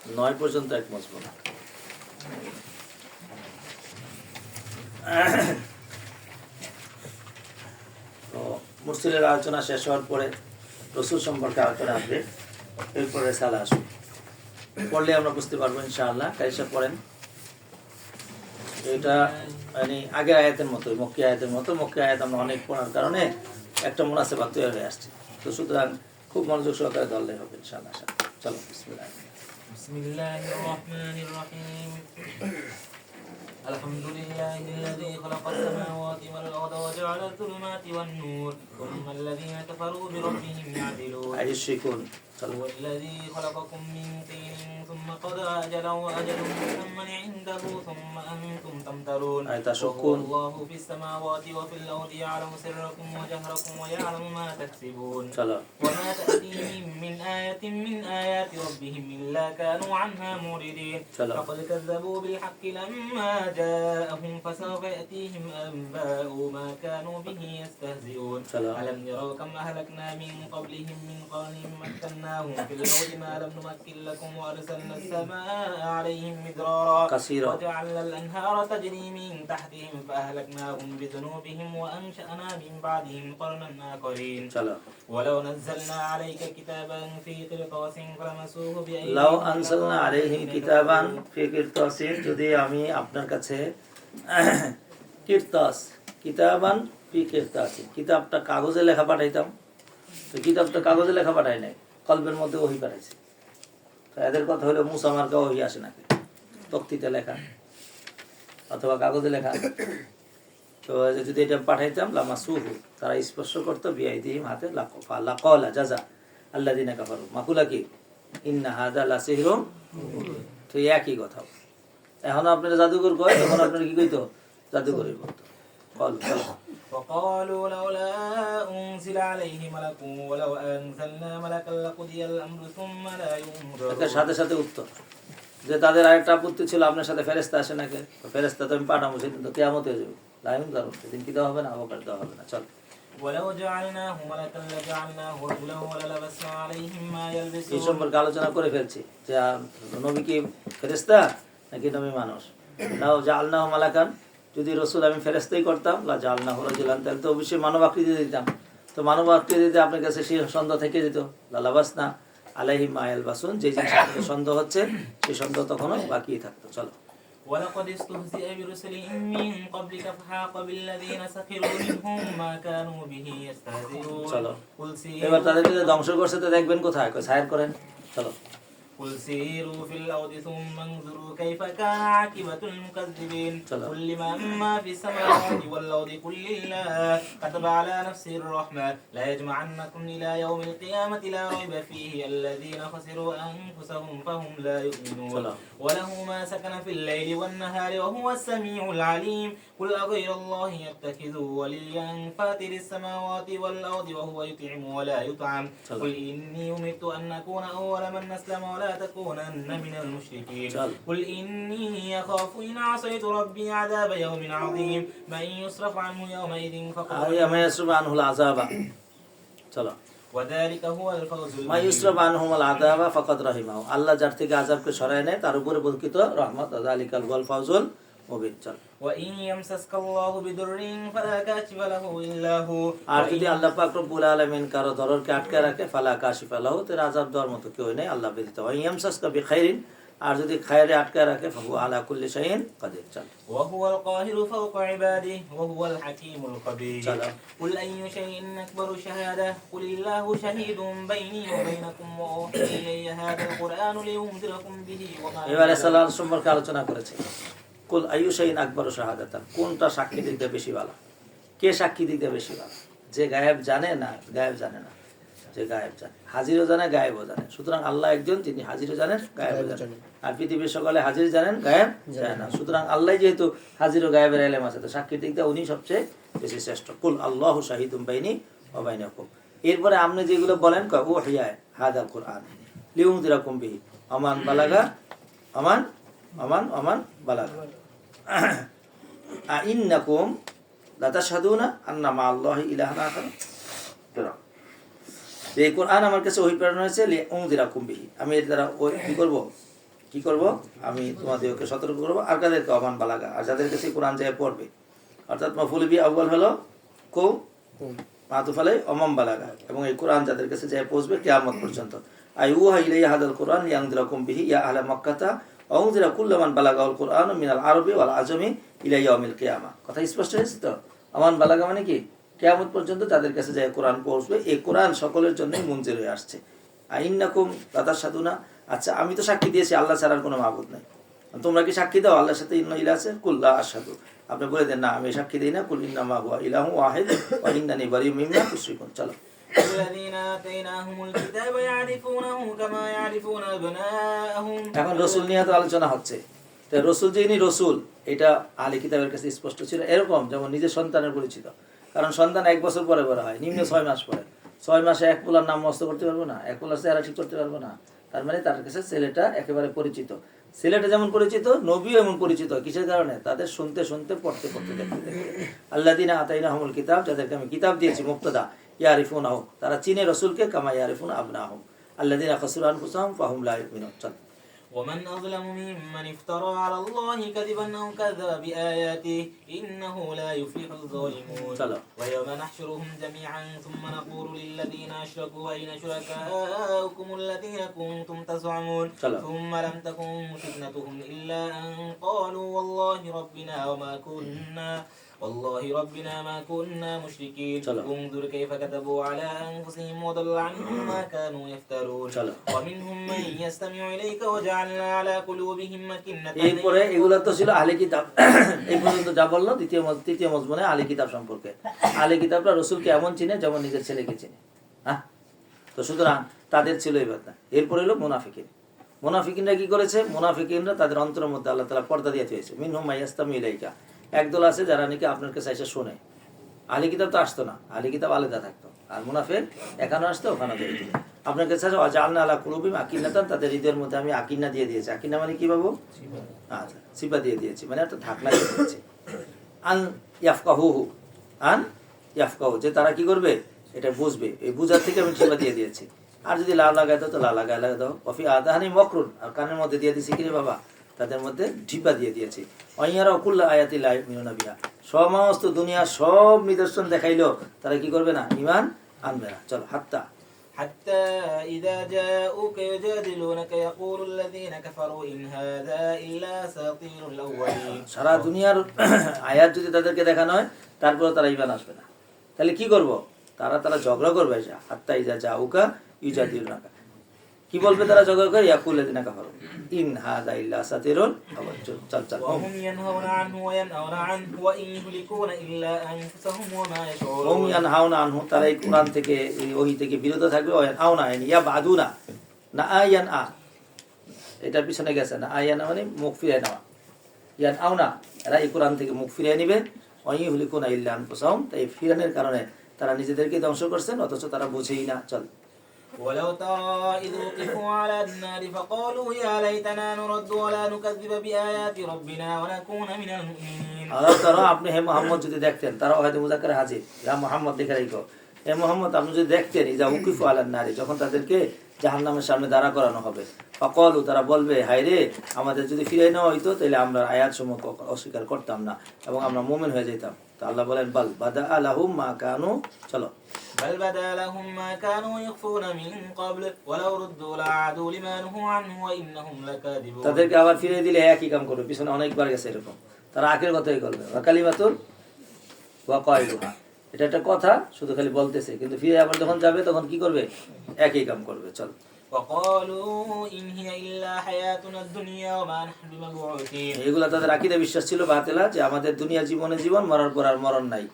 9 পর্যন্ত এক মজমুন। তো মুরসিলের আলোচনা শেষ হওয়ার পরে রসুল সম্পর্কে আলোচনা আসবে, এরপরে সালা আসবে। পড়লে আমরা বুঝতে পারবো ইনশাআল্লাহ। কাইসা পড়েন। এটা মানে আগের আয়াতের মতো, মক্কি আয়াতের মতো। মক্কি আয়াত আমরা অনেক পড়ার কারণে একটা মুনাসেবাত তৈরি হয়ে আসছে। তো সুতরাং খুব মনোযোগ সহকারে ধরলে হবে ইনশাআল্লাহ। চলো বিসমিল্লাহ। বিসমিল্লাহির রহমানির রহিম। الحمد لله الذي خلق السماوات والأرض وجعل الظلمات والنور ثم الذين كفروا بربهم يعدلون هو الذي خلقكم من طين ثم قضى أجلا وأجل مسمى عنده ثم أنتم تمترون وهو الله في السماوات وفي الأرض يعلم سركم وجهركم ويعلم ما تكسبون وما تأتيهم من آية من آيات ربهم إلا كانوا عنها معرضين فقد كذبوا بالحق لما جاءهم فسوف يأتيهم أنباء ما كانوا به يستهزئون ألم يروا كم أهلكنا من قبلهم من قرن مكناهم في الأرض ما لم نمكن لكم وأرسلنا السماء عليهم مدرارا وجعلنا الأنهار تجري من تحتهم فأهلكناهم بذنوبهم وأنشأنا من بعدهم قرنا آخرين ولو نزلنا عليك كتابا في قرطاس فلمسوه بأيديهم لو أنزلنا عليهم كتابا في قرطاس যদি আমি আপনার কাছে কিরতাস কিতাবান ফি কিরতাস কিতাবটা কাগজে লেখা পাঠাইতাম, তো কিতাবটা কাগজে লেখা পাঠাই নাই, কলবের মধ্যে ওহী পাঠাইছে। তো এদের কথা হলো মুসা মার্কা ওহী আসে নাকি, তক্তিতে লেখা অথবা কাগজে লেখা। তো যদি এটা পাঠাইতাম লামাসুহু, তারা স্পর্শ করতো বিআইদিহিম, হাতে লাকালা জাযা আল্লাযিনা কাফারু মাকুলা কি ইন্না হাযা লাসিহরুম। তো একই কথা। এখন আপনারা জাদুঘর কয়, তখন আপনারা কি কইতো? জাদুঘরই বলতো। وقالوا لولا أنزل عليه ملك ولو أنزلنا ملكا لقضي الأمر ثم لا ينظرون। এর সাথে সাথে উত্তর যে তাদের আরেকটা আপত্তি ছিল, আপনার সাথে ফেরেশতা আসে নাকি? ফেরেশতা তো আমি পাঠাবো, সেদিন তো কিয়ামত হয়ে যাবে। লা ইউনজারুন, সেদিন কি দেওয়া হবে না? অবকাশ দেওয়া হবে না। চল ولو جعلناه ملكا لجعلناه رجلا وللبسنا عليهم ما يلبسون। এই সম্পর্কে আলোচনা করে ফেলছি যে নবী কি ফেরেশতা নাকি নবী মানুষ। লাউ জাআলনাহু মালাকান, যদি রসুল আমি ফেরেশতাই করতাম, লা জাআলনাহু রাজুলান, তাহলে তো অবশ্যই মানব আকৃতি দিতাম। তো মানব আকৃতিতে আপনার কাছে সেই সন্দেহ থেকে যেত। লালাবাসনা আলাইহিম মা ইয়ালবাসুন, যে জিনিসটা সন্দেহ হচ্ছে সেই সন্দেহ তখনও বাকি থাকতো। চলো ولقد استهزئ برسل من قبلك فحاق بالذين سخروا منهم ما كانوا به يستهزئون। চলো এবার তাদেরকে ধ্বংস করছে, তো দেখবেন কোথায়? সায়ের করেন। চলো قل سيروا في الأرض ثم انظروا كيف كان عاقبة المكذبين قل لمن ما في السماوات والأرض قل لله كتب على نفسه الرحمة لا يجمعنكم إلى يوم القيامة لا ريب فيه الذين خسروا أنفسهم فهم لا يؤمنون وله ما سكن في الليل والنهار وهو السميع العليم قل أغير الله يتخذ وليا فاطر السماوات والأرض وهو يطعم ولا يطعم قل إني أمرت أن أكون أول من أسلم ولا تكونن من المشركين قل إني أخاف إن عصيت ربي عذاب يوم عظيم من يصرف عنه يومئذ فقد من يصرف عنه العذاب وذلك هو الفوز ما يصرف عنهم العذاب فقد رحمه। আল্লাহ যার থেকে আযাবকে সরায় নেয় তার উপরে বর্কিত রহমত। যালিকাল হুয়াল ফাউজুল মুবিন। চল وإن يمسسك الله بضر فلا كاشف له إلا هو। আর যদি আল্লাহ পাক রব্বুল আলামিন কারো দররকে আটকে রাখে, ফালা কাশিফা লাহু, তার আযাব দেওয়ার মতো কেউ নেই আল্লাহ ব্যতীত। ওয়া ইয়ামসাসকা বিখাইরিন, আর যদি খায়রে আটকে রাখে, ফাহু আলা কুল্লি শাইইন কাদির। চল وهو القاهر فوق عباده وهو الحكيم الخبير قل أي شيء أكبر شهادة قل الله شهيد بيني وبينكم وأوحي إلي هذا القرآن لينذركم به وما এবারে সালাত সম্পর্কে আলোচনা করেছে। কুল আইয়ু শাইইন আকবারু শাহাদাতান, কোনটা সাক্ষী দিতে বেশি ভালো? কে সাক্ষী দিতে বেশি ভালো? যে গায়েব জানে না গায়েব জানে না? যে গায়েব জানে, হাজিরও জানে গায়েবও জানে। সুতরাং আল্লাহ একজন, যিনি হাজিরও জানেন গায়েবও জানেন। আর পৃথিবীর সকলে হাজির জানেন, গায়েব জানে না। সুতরাং আল্লাহ যেহেতু হাজির ও গায়েবের ইলম আছে, তো সাক্ষী দিতে উনি সবচেয়ে বেশি শ্রেষ্ঠ। কুল আল্লাহু শাহিদুম বাইনি ওয়া বাইনাকুম। এরপরে আপনি যেগুলো বলেন, কয় ও হিয়া হাদাল কুরআন লিউনদিরাকুম বিহি আমান বালাগা আমান আমান আমান বালাগা আইন্নাকুম লা তাশহাদুনা আন্না মা আল্লাহি ইলাহান আখার। এই কোরআন আমার কাছে ওহী প্রেরণ হয়েছে লিউনদিরাকুম বিহি, আমি এর দ্বারা কি করব? কি করব আমি তোমাদেরকে সতর্ক করবো আর কাদেরকে অমান বালাগা আর যাদের কাছে কোরআন যায় পড়বে অর্থাৎ মাফুল বি আউয়াল হলো কো মাতুফ আলাই অমাম বালাগা এবং এই কোরআন যাদের কাছে যায় পৌঁছবে কিয়ামত পর্যন্ত আইউহা ইলাইহি হাদাল কোরআন লিয়ানদিরাকুম বিহি ইয়া আহলা মক্কাতা আউযিরা কুল্লু মান বালাগাল কোরআন মিনাল আরবি ওয়াল আজমি ইলা ইয়াউমিল কিয়ামা কথা স্পষ্ট হয়েছে তো অমান বালাগা মানে কি কিয়ামত পর্যন্ত তাদের কাছে যায় কোরআন পৌঁছবে এই কোরআন সকলের জন্যই মুনজির হয়ে আসছে আইন্নাকুম তাতাশহাদুনা আচ্ছা আমি তো সাক্ষী দিয়েছি আল্লাহ ছাড়ার কোনো মাবুদ নাই তোমরা কি সাক্ষী দাও আল্লাহর সাথে ইন্না ইলাহা আছে কুল্লা আশহাদু আপনি বলে দেন না আমি সাক্ষী দেই না কুল ইন্নামা হুয়া ইলাহু ওয়াহিদ ওয়া ইন্নানি বারিউম মিম্মা তুশরিকুন চলো الذين آتيناهم الكتاب يعرفونه كما يعرفون أبناءهم এখন রাসূল নিয়ে তো আলোচনা হচ্ছে তো রাসূল যিনি রাসূল এটা আহলে কিতাবের কাছে স্পষ্ট ছিল এরকম যেমন নিজের সন্তানের পরিচিত কারণ সন্তান 1 বছর পরে বড় হয় নিম্ন 6 মাস পরে 6 মাসে এক পোলার নাম মস্ত করতে পারবো না এক পোলার চেহারা ঠিক করতে পারবো না তার মানে তার কাছে ছেলেটা একেবারে পরিচিত ছেলেটা যেমন পরিচিত নবীও এমন পরিচিত কিসের কারণে তাদের শুনতে শুনতে পড়তে পড়তে দেখতে আল্লাযিনা আতাইনাহুমুল কিতাব যাদেরকে আমি কিতাব দিয়েছি মুক্তাদা ইয়ারিফুনাহু তারা চিনে রাসূলকে কামা ইয়ারিফুনা আবনাহুম আল্লাযিনা খাসিরু আনফুসাহুম ফাহুম লা ইউমিনুন ومن أظلم ممن افترى على الله كذبا أو كذب بآياته إنه لا يفلح الظالمون ويوم نحشرهم جميعا ثم نقول للذين أشركوا أين شركاؤكم الذين كنتم تزعمون ثم لم تكن فتنتهم إلا أن قالوا والله ربنا ما كنا مشركين انظر كيف كتبوا على أنفسهم وضل عنهم ما كانوا يفترون ومنهم من يستمع إليك وجعلنا على قلوبهم أكنة এরপরে এগুলা তো ছিল আহলে কিতাব এই পর্যন্ত যা বললো তৃতীয় মজমুনে আহলে কিতাব সম্পর্কে আহলে কিতাবরা রাসূলকে এমন চিনে যেমন নিজের ছেলেকে চিনে হ্যাঁ তো সুতরাং তাদের ছিল এই ব্যাপারটা এরপরে হলো মুনাফিকিন মুনাফিকিনরা কি করেছে মুনাফিকিনরা তাদের অন্তরের মধ্যে আল্লাহ তাআলা পর্দা দিয়ে দিয়েছে মিনহুম মাইয়াস্তামি ইলাইকা একদল আছে যারা নাকি আপনার কাছে এসে শোনে আহলে কিতাব তো আসতো না আহলে কিতাব আলাদা থাকতো আর মুনাফিক এখানে আসতো ওখানে যেত আপনার কাছে জাআলনা আলা কুলুবিহিম আকিন্নাতান তাদের হৃদয়ের মধ্যে আমি আকিন্না দিয়ে দিয়েছি আকিন্না মানে কি বাবু আচ্ছা সিপা দিয়ে দিয়েছি মানে একটা ঢাকনা দিয়ে দিয়েছি আন ইয়াফকাহু যে তারা কি করবে এটা বুঝবে এই বুঝার থেকে আমি সিপা দিয়ে দিয়েছি আর যদি লা লাগাই দাও তো লা লাগাই দাও ওয়াফি আযাহানি মাকরুন আর কানের মধ্যে দিয়ে দিয়েছি কি রে বাবা তাদের মধ্যে ঢিপা দিয়ে দিয়েছি অয়ারা কুল্লা আয়াতি লা ইউমিনুনা বিহা সমস্ত দুনিয়া সব নিদর্শন দেখাইলো তারা কি করবে না ঈমান আনবে না চলো حتى إذا جاءوك يجادلونك يقول الذين كفروا إن هذا إلا أساطير الأولين সারা দুনিয়ার আয়াত যদি তাদেরকে দেখানো হয় তারপর তারা ঈমান আসবে না তাহলে কি করব তারা ঝগড়া করবে হাত্তা ইজা জাউকা ইউজাদিলুনাকা কি বলবে তারা ঝগড়া করে ইয়াকুলুল্লাযিনা কাফারু ইন হাযা ইল্লা আসাতিরুল আওয়ালিন চল ওয়াহুম ইয়ানহাউনা আনহু ওয়া ইয়ানআউনা আনহু ওয়া ইন ইহলিকুনা ইল্লা আনফুসাহুম ওয়া মা ইয়াশউরুন ওম ইয়ানহাউনা আনহু তারা এই কোরআন থেকে এই ওহী থেকে বিরত থাকবে ওয়া ইয়ানআউনা ইয়া বাদুনা না আয়ান এটার পিছনে গেছে না আয়ান মানে মুখ ফিরিয়ে নেওয়া ইয়ানআউনা এরা এই কোরআন থেকে মুখ ফিরিয়ে নেবে ওয়া ইন ইহলিকুনা ইল্লা আনফুসাহুম তাই ফিরানোর কারণে তারা নিজেদেরকে ধ্বংস করছেন অথচ তারা বুঝেই না চল ولو ترى إذ وقفوا على النار فقالوا يا ليتنا نرد ولا نكذب بآيات ربنا ونكون من المؤمنين আল্লাহ তাআলা আপনি হে মুহাম্মদ যদি দেখতেন তারা হয়তো মুযাক্কারে হাজির ইয়া মুহাম্মদ দেখে রাখো হে মুহাম্মদ আপনি যদি দেখতেন ইজা উকিফু আলান নারি যখন তাদেরকে জাহান্নামের সামনে দাঁড়া করানো হবে ফাকালু তারা বলবে হায় রে আমাদের যদি ফিরিয়ে নেওয়া হইতো তাহলে আমরা আয়াতসমূহ অস্বীকার করতাম না এবং আমরা মুমিন হয়ে যেতাম তো আল্লাহ বলেন বাল বাদা লাহুম মা কানু চলো بل بدا لهم ما كانوا يخفون من قبل ولو ردوا لعادوا لما نهوا عنه وإنهم لكاذبون তাদেরকে আবার ফিরিয়ে দিলে একই কাম করবে পিছনে অনেকবার গেছে এরকম তারা আখের কথাই করবে ওয়া কালিমাতুল ওয়া কায়দুহা এটা একটা কথা শুধু খালি বলতেছে কিন্তু ফিরে আবার যখন যাবে তখন কি করবে একই কাম করবে চল وقالوا إن هي إلا حياتنا الدنيا وما نحن بمبعوثين এগুলা তাদের আকীদা বিশ্বাস ছিল বাতিলা যে আমাদের দুনিয়া জীবনে জীবন মরার পর আর মরণ নাই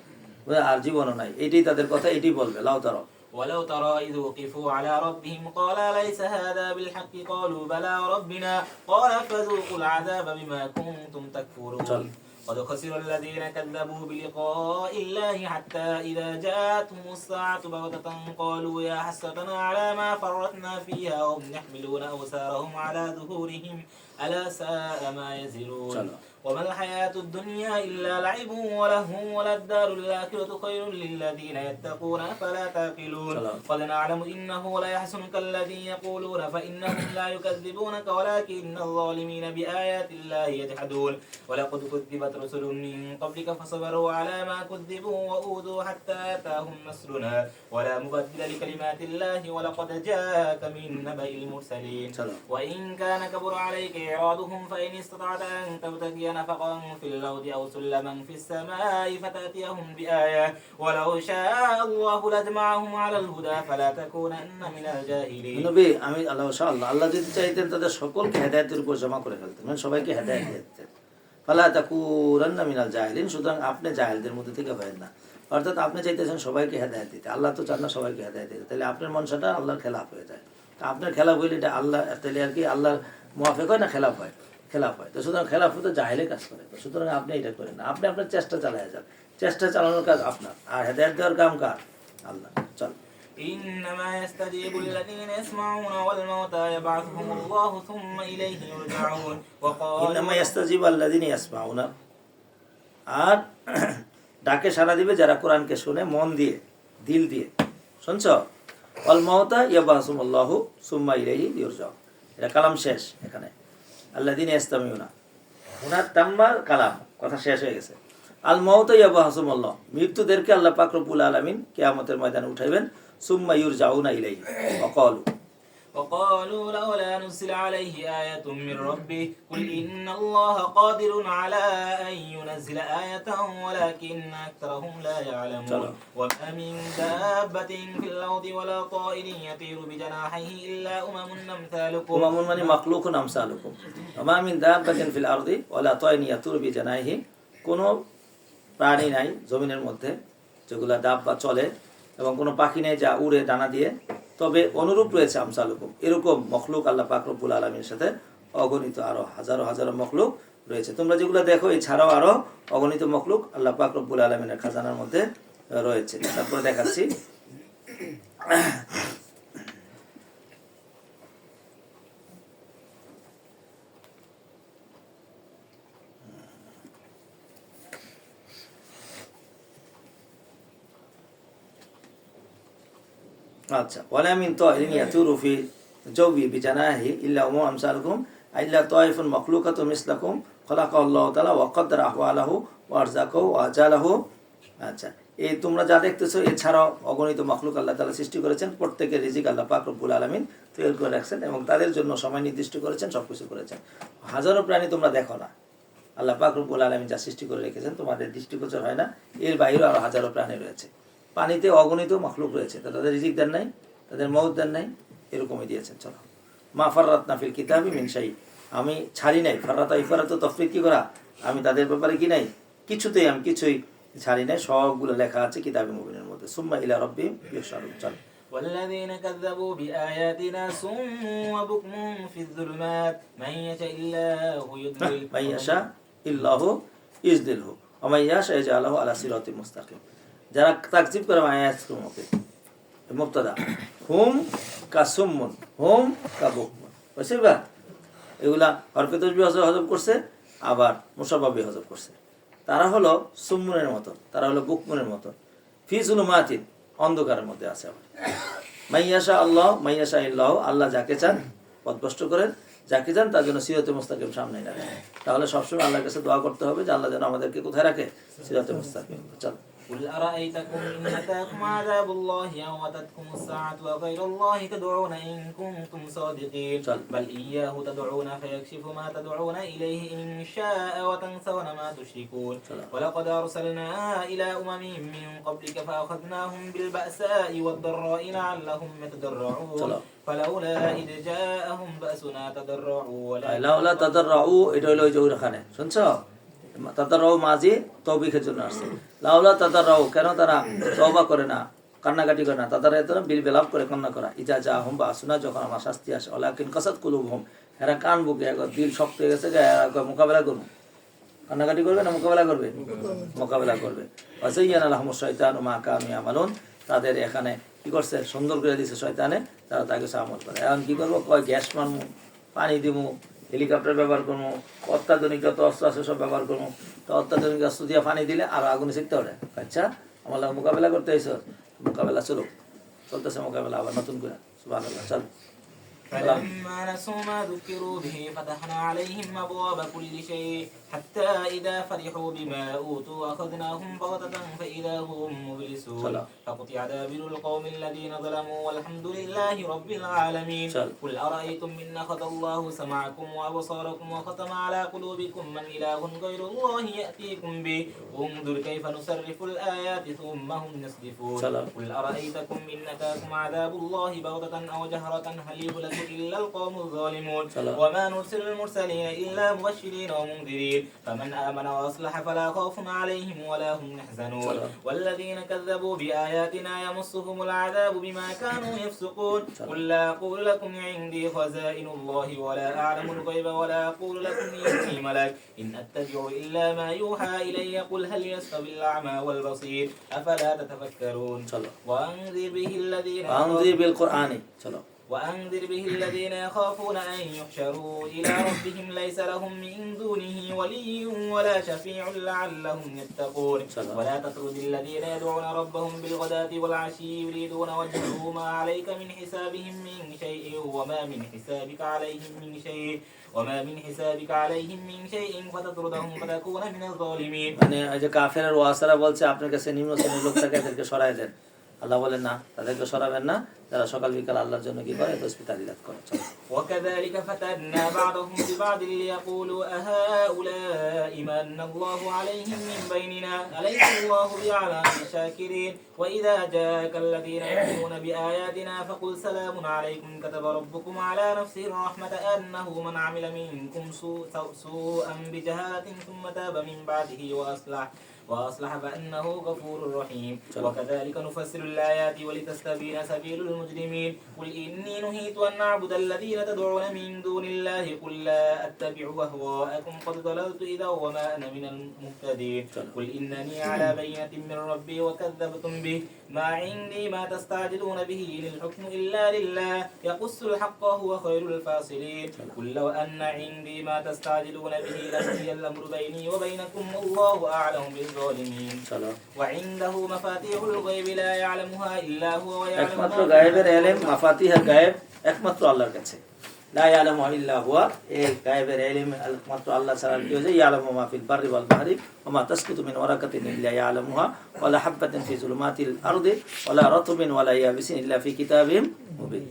আর জীবনও নাই এটাই তাদের কথা এটাই বলবে লাউ তারা ولو ترى إذ وقفوا على ربهم قال ليس هذا بالحق قالوا بلى ربنا قال فذوقوا العذاب بما كنتم تكفرون قد خسر الذين كذبوا بلقاء الله حتى إذا جاءتهم الساعة بغتة قالوا يا حسرتنا على ما فرطنا فيها وهم يحملون أوزارهم على ظهورهم ألا ساء ما يزرون وما الحياة الدنيا إلا لعب ولهو وللدار الآخرة خير للذين يتقون فلا تعقلون قد نعلم إنه ليحزنك الذي يقولون فإنهم لا يكذبونك ولكن الظالمين بآيات الله يجحدون ولقد كذبت رسل من قبلك فصبروا على ما كذبوا وأوذوا حتى أتاهم نصرنا ولا مبدل لكلمات الله ولقد جاءك من نبأ المرسلين وإن كان كبر عليك إعراضهم فإن استطعت أن تبتغي نفقا في الأرض أو سلما في السماء فتأتيهم بآية ولو شاء الله لجمعهم على الهدى فلا تكونن من الجاهلين নবী আমি ইনশাআল্লাহ আল্লাহ যদি চাইতেন তাদের সকলকে হেদায়েতের উপর জমা করে ফেলতেন মানে সবাইকে হেদায়েত দিয়ে দিতেন ফালা তাকুরান্না মিনাল জাহিলিন সুতরাং আপনি জাহেলদের মধ্যে থেকে হবেন না অর্থাৎ আপনি চাইতেছেন সবাইকে হেদায়েত দিতে আল্লাহ তো চান না সবাইকে হেদায়েত দিতে তাহলে আপনার মনসাটা আল্লাহর খেলাফ হয়ে যায় তা আপনার খেলাফ হইলে এটা আল্লাহ তাহলে আর কি আল্লাহর মুয়াফিক হয় না খেলাফ হয় খেলাফ হয় তো সুতরাং খেলাফ হতে জাহেলে কাজ করে সুতরাং আপনি এটা করেন না আপনি আপনার চেষ্টা চালিয়ে যান চেষ্টা চালানোর কাজ আপনার আর হেদায়েত দেওয়ার কাম কার আল্লাহ চল إنما يستجيب الذين يسمعون والموتى يبعثهم الله ثم إليه يرجعون ইন্নামা ইয়াস্তাজিবু আল্লাযিনা ইয়াসমাউনা আর ডাকে সাড়া দিবে যারা কোরআনকে শুনে মন দিয়ে দিল দিয়ে শুনছো ওয়াল মাউতা ইয়াবাসুমুল্লাহু সুম্মা ইলাইহি ইউরজাউন এটা কালাম শেষ এখানে আল্লাযিনা ইয়াস্তামিউনা উনার তাম্মার কালাম কথা শেষ হয়ে গেছে আল মাউতা ইয়াবাসুমুল্লাহ মৃত্যুদেরকে আল্লাহ পাক রব্বুল আলামিন কিয়ামতের ময়দানে উঠাইবেন সুম্মা ইউরজাউনা ইলাইহি وقالوا لولا نزل عليه آية من ربه قل إن الله قادر على أن ينزل آية ولكن أكثرهم لا يعلمون وما من دابة في الأرض ولا طائر يطير بجناحيه إلا أمم أمثالكم أمم من مخلوق أمثالكم وما من دابة في الأرض ولا طائر يطير بجناحيه কোনো প্রাণী নাই জমিনের মধ্যে যেগুলা দাব্বা চলে এবং কোনো পাখি নেই যা উড়ে ডানা দিয়ে তবে অনুরূপ রয়েছে আমসালুকুম এরকম মখলুক আল্লাহ পাক রব্বুল আলামিনের সাথে অগণিত আরো হাজারো হাজারো মখলুক রয়েছে তোমরা যেগুলো দেখো এছাড়াও আরো অগণিত মখলুক আল্লাহ পাক রব্বুল আলামিনের খাজানার মধ্যে রয়েছে তারপরে দেখাচ্ছি আচ্ছা ওয়ালা মিন তাইরিন ইয়াতুরু ফি জাওবি বিজানাহি ইল্লা উমম আমসালুকুম ইল্লা তাইফুন মাখলুকাতুন মিসলাকুম খালাকাহু আল্লাহু তাআলা ওয়া কদ্দারা আহওয়ালাহু ওয়া আরযাকাহু ওয়া আজালাহু আচ্ছা এই তোমরা যা দেখতেছো এছাড়াও অগণিত মাখলুক আল্লাহ তাআলা সৃষ্টি করেছেন প্রত্যেকের রিজিক আল্লাহ পাক রব্বুল আলামিন তৈরি করে রাখছেন এবং তাদের জন্য সময় নির্দিষ্ট করেছেন সবকিছু করেছেন হাজারো প্রাণী তোমরা দেখো না আল্লাহ পাক রব্বুল আলামিন যা সৃষ্টি করে রেখেছেন তোমাদের দৃষ্টিগোচর হয় না এর বাইরেও আরো হাজারো প্রাণী রয়েছে পানিতে অগণিত মাখলুক রয়েছে তাদের রিজিক দেন নাই তাদের মউত দেন নাই এরকমই দিয়েছেন চলো মা ফাররাতনা ফিল কিতাবি মিন শাই আমি ছাড়ি নাই ফাররাতা ইফরাতু তাফরিত কি করা আমি তাদের ব্যাপারে কি নাই কিছুতেই আমি কিছুই ছাড়ি নাই সবগুলো লেখা আছে কিতাবে মুবিনের মধ্যে সুম্মা ইলা রাব্বিহিম ইহশারুন চল والذين كذبوا بآياتنا صم وبكم في الظلمات من يشاء الله يضلل من يشاء الله يضلله ومن يشاء يجعله على صراط مستقيم যারা তাকজিব করে আয়াতসমূহকে মুবতাদা হুম কা সুম্মুন হুম কা বুকমুন বুঝছিবা এগুলা হরফে তাসবিহ হযব করছে আবার মুসাব্বাবি হযব করছে তারা হলো সুম্মুনের মতো তারা হলো বুকমুনের মতো ফি যুলুমাতিন অন্ধকারের মধ্যে আছে আবার মাইয়াশা আল্লাহ মাইয়াশা ইল্লাহ আল্লাহ যাকে চান পথভ্রষ্ট করেন যাকে চান তার জন্য সিরাতে মুস্তাকিম সামনে রাখেন তাহলে সবসময় আল্লাহর কাছে দোয়া করতে হবে যে আল্লাহ যেন আমাদেরকে কোথায় রাখে সিরাতে মুস্তাকিম চল قل أرأيتكم إن أتاكم عذاب الله أو أتتكم الساعة وغير الله تدعون إن كنتم صادقين بل إياه تدعون فيكشف ما تدعون إليه إن شاء وتنسون ما تشركون ولقد أرسلنا إلى أمم من قبلك فأخذناهم بالبأساء والضراء لعلهم يتضرعون فلولا إذ جاءهم بأسنا تضرعوا لولا تضرعوا এটা হলো ওই যে ওখানে শুনছো তাদাররাউ মাজি তৌবিখের জন্য আসছে লাউলা তাদাররাউ কেন তারা তওবা করে না কান্নাকাটি করে না তাদারা বিল বিলাপ করে কান্না করা ইজা যা হুম বা আসুনা যখন আমার শাস্তি আসে ওয়ালাকিন কাসাত কুলুবহুম এরা কান বুকে একবার দিল শক্ত হয়ে গেছে এরা মোকাবেলা করবে কান্নাকাটি করবে না মোকাবেলা করবে মোকাবেলা করবে ওয়াসাইয়ানা লাহুমুশ শাইতানু মা কানু ইয়ামালুন তাদের এখানে কি করছে সুন্দর করে দিয়েছে শয়তানে তারা তাকে আমল করে এখন কি করবো কয় গ্যাস মারমু পানি দিমু হেলিকপ্টার ব্যবহার করবো, অত্যাধুনিক যত অস্ত্র আছে সব ব্যবহার করবো। তো অত্যাধুনিক অস্ত্র দিয়ে পানি দিলে আর আগুনে শিখতে ওঠে। আচ্ছা আমার লাগে মোকাবেলা করতে হয়েছ, মোকাবেলা চলতেছে মোকাবেলা আবার নতুন করে। সুবহানাল্লাহ। চল। فلما نسوا ما ذكروا به فتحنا عليهم أبواب كل شيء حتى إذا فرحوا بما أوتوا أخذناهم بغتة فإذا هم مبلسون فقطع دابر القوم الذين ظلموا والحمد لله رب العالمين. قل أرأيتم إن أخذ الله سمعكم وأبصاركم وختم على قلوبكم من إله غير الله يأتيكم به انظر كيف نصرف الآيات ثم هم يصدفون. قل أرأيتكم إن أتاكم عذاب الله بغتة أو جهرة هل يهلك إلا القوم الظالمون. وما نرسل المرسلين إلا مبشرين ومنذرين فمن آمن وأصلح فلا خوف عليهم ولا هم يحزنون. والذين كذبوا بآياتنا يمسهم العذاب بما كانوا يفسقون. قل لا أقول لكم عندي خزائن الله ولا أعلم الغيب ولا أقول لكم إني ملك إن أتبع إلا ما يوحى إلي قل هل يستوي الأعمى والبصير أفلا تتفكرون. وأنذر بالقرآن وأنذر به الذين يخافون أن يحشروا إلى ربهم ليس لهم من دونه ولي ولا شفيع لعلهم يتقون. ولا تطرد الذين يدعون ربهم بالغداة والعشي يريدون وجهه ما عليك من حسابهم من شيء وما من حسابك عليهم من شيء فتطردهم فتكون من الظالمين. মানে এই যে কাফেরের ওয়াসারা বলছে আপনার কাছে নিম্ন শ্রেণীর লোকটাকে এদেরকে সরায় দেন। আল্লাহ বলেন না, তাদেরকে সরাবেন না যারা সকাল বিকাল আল্লাহর জন্য কি করে? তাসবিহ তাহলিলাত করে। وكذلك فتنا بعضهم ببعض ليقولوا أهؤلاء من الله عليهم من بيننا أليس الله بأعلم بالشاكرين. وإذا جاءك الذين يؤمنون بآياتنا فقل سلام عليكم كتب ربكم على نفسه الرحمة أنه من عمل منكم سوءا بجهالة ثم تاب من بعده وأصلح فأنه غفور رحيم. وكذلك نفسر الآيات ولتستبين سبيل المجرمين. قل إني نهيت أن أعبد الذين تدعون من دون الله قل لا أتبع أهواءكم قد ضللت إذا وما أنا من المهتدين. قل إنني على بينة من ربي وكذبتم به ما عندي ما تستعجلون به إن الحكم إلا لله يقص الحق وهو خير الفاصلين. قل لو أن عندي ما تستعجلون به لقضي الأمر بيني وبينكم والله أعلم بالظالمين. وعنده مفاتيح الغيب لا يعلمها إلا هو ويعلم একমাত্র গায়েবের ইলম মাফাতিহুল গায়েব একমাত্র আল্লাহর কাছে। লা ইয়ালামু ইল্লা হুয়া, এই গায়েবের ইলম একমাত্র আল্লাহ ছাড়া কি হয়েছে? ইয়ালামু মা ফিল বাররি ওয়াল বাহরি ওয়া মা তাসকুতু মিন ওয়ারাকাতিন ইল্লা ইয়ালামুহা ওয়া লা হাববাতিন ফি যুলুমাতিল আরদি ওয়া লা রাতবিন ওয়া লা ইয়াবিসিন ইল্লা ফি কিতাবিম মুবিন।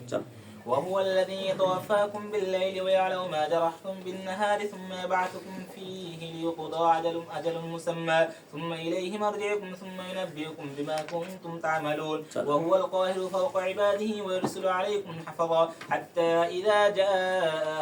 وهو الذي يتوفاكم بالليل ويعلم ما جرحتم بالنهار ثم يبعثكم فيه ليقضى أجل مسمى ثم إليه مرجعكم ثم ينبئكم بما كنتم تعملون. وهو القاهر فوق عباده ويرسل عليكم حفظا حتى إذا جاء